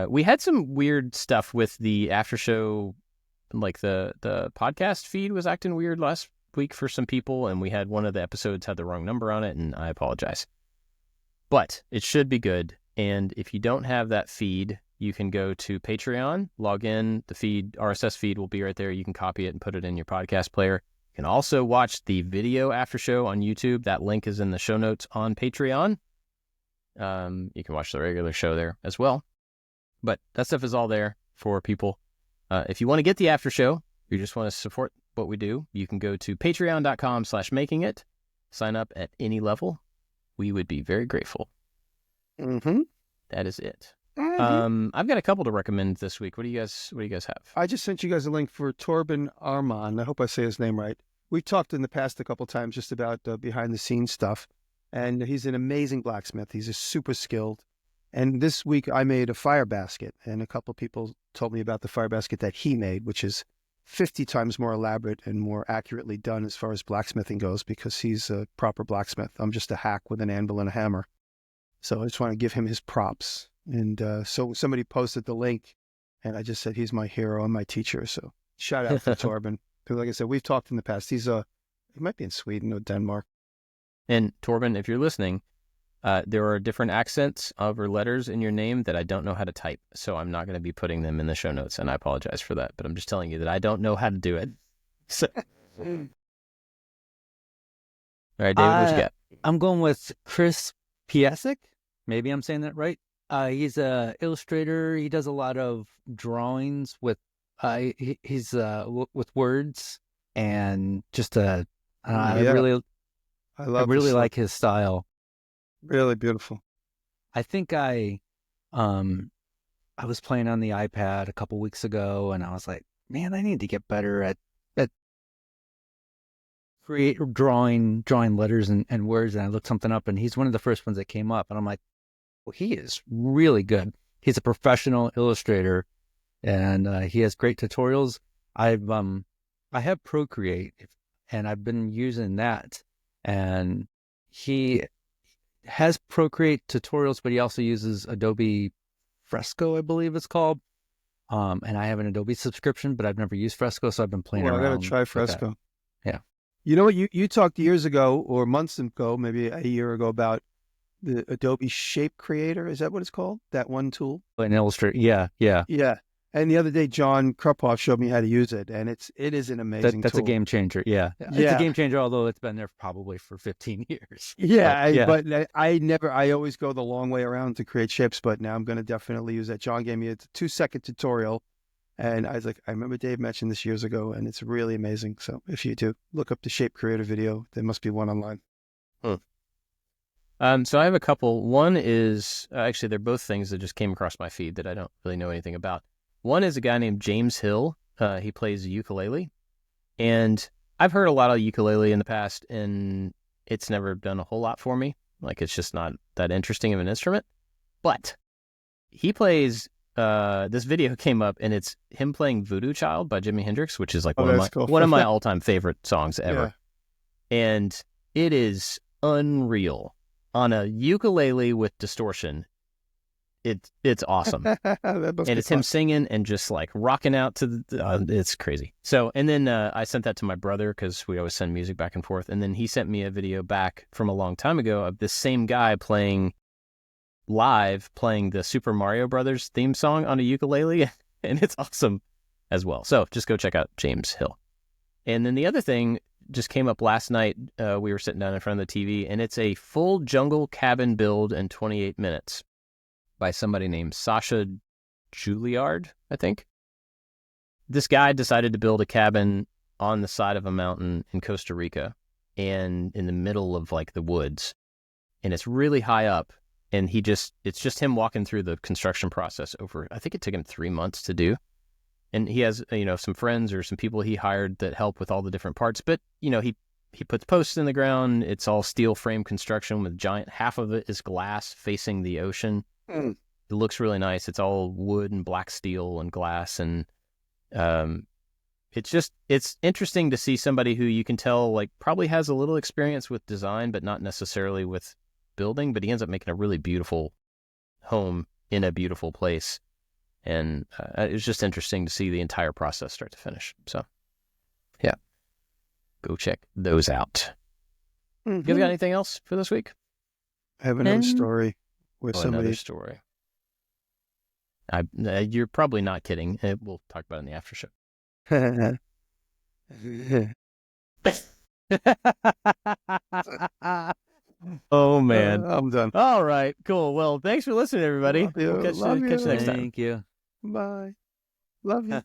We had some weird stuff with the after show, like the podcast feed was acting weird last week for some people, and we had one of the episodes had the wrong number on it, and I apologize. But it should be good. And if you don't have that feed, you can go to Patreon, log in, the feed, RSS feed will be right there. You can copy it and put it in your podcast player. You can also watch the video after show on YouTube. That link is in the show notes on Patreon. You can watch the regular show there as well. But that stuff is all there for people. If you want to get the after show, you just want to support what we do, you can go to patreon.com/makingit, sign up at any level. We would be very grateful. That is it. I've got a couple to recommend this week. What do you guys have? I just sent you guys a link for Torben Arman. I hope I say his name right. We've talked in the past a couple times just about behind the scenes stuff. And he's an amazing blacksmith. He's super skilled. And this week I made a fire basket, and a couple people told me about the fire basket that he made, which is 50 times more elaborate and more accurately done as far as blacksmithing goes, because he's a proper blacksmith. I'm just a hack with an anvil and a hammer. So I just want to give him his props. And so somebody posted the link, and I just said, he's my hero and my teacher. So shout out to Torben. Because like I said, we've talked in the past. He might be in Sweden or Denmark. And Torben, if you're listening, there are different accents or letters in your name that I don't know how to type. So I'm not going to be putting them in the show notes, and I apologize for that. But I'm just telling you that I don't know how to do it. So... All right, David, what you got? I'm going with Chris Piasek. Maybe I'm saying that right. He's a illustrator. He does a lot of drawings with he's with words, and just I really like his style. Really beautiful. I think I was playing on the iPad a couple weeks ago, and I was like, man, I need to get better at drawing letters and words. And I looked something up, and he's one of the first ones that came up, and I'm like, well, he is really good. He's a professional illustrator, and he has great tutorials. I have Procreate, and I've been using that, and he has Procreate tutorials, but he also uses Adobe Fresco, I believe it's called. And I have an Adobe subscription, but I've never used Fresco, so I've been playing around. I gotta try Fresco. Yeah. You know what? You talked years ago or months ago, maybe a year ago, about the Adobe Shape Creator. Is that what it's called? That one tool? An Illustrator. Yeah. Yeah. And the other day, John Krupoff showed me how to use it, and it is an amazing That's tool. a game changer. Yeah. It's a game changer, although it's been there probably for 15 years. Yeah, but I always go the long way around to create shapes, but now I'm going to definitely use that. John gave me a 2-second tutorial, and I was like, I remember Dave mentioned this years ago, and it's really amazing. So if you do, look up the Shape Creator video. There must be one online. So I have a couple. One is, actually, they're both things that just came across my feed that I don't really know anything about. One is a guy named James Hill. He plays ukulele. And I've heard a lot of ukulele in the past, and it's never done a whole lot for me. Like, it's just not that interesting of an instrument. But he plays, this video came up, and it's him playing Voodoo Child by Jimi Hendrix, which is like one of my all-time favorite songs ever. Yeah. And it is unreal. On a ukulele with distortion, it's awesome. And it's him singing and just like rocking out to the, it's crazy. So, and then I sent that to my brother, because we always send music back and forth. And then he sent me a video back from a long time ago of this same guy playing the Super Mario Brothers theme song on a ukulele. And it's awesome as well. So just go check out James Hill. And then the other thing just came up last night. We were sitting down in front of the TV, and it's a full jungle cabin build in 28 minutes by somebody named Sasha Juilliard, I think. This guy decided to build a cabin on the side of a mountain in Costa Rica, and in the middle of like the woods, and it's really high up. And it's just him walking through the construction process over, I think it took him 3 months to do. And he has, some friends or some people he hired that help with all the different parts. But, he puts posts in the ground. It's all steel frame construction with half of it is glass facing the ocean. It looks really nice. It's all wood and black steel and glass. And it's interesting to see somebody who you can tell like probably has a little experience with design, but not necessarily with building, but he ends up making a really beautiful home in a beautiful place. And it's just interesting to see the entire process start to finish. So yeah, go check those out. You guys got anything else for this week? I have another story with somebody. Another story. You're probably not kidding. We'll talk about it in the after show. Oh, man. I'm done. All right, cool. Well, thanks for listening, everybody. We'll catch you next time. Thank you. Bye. Love you.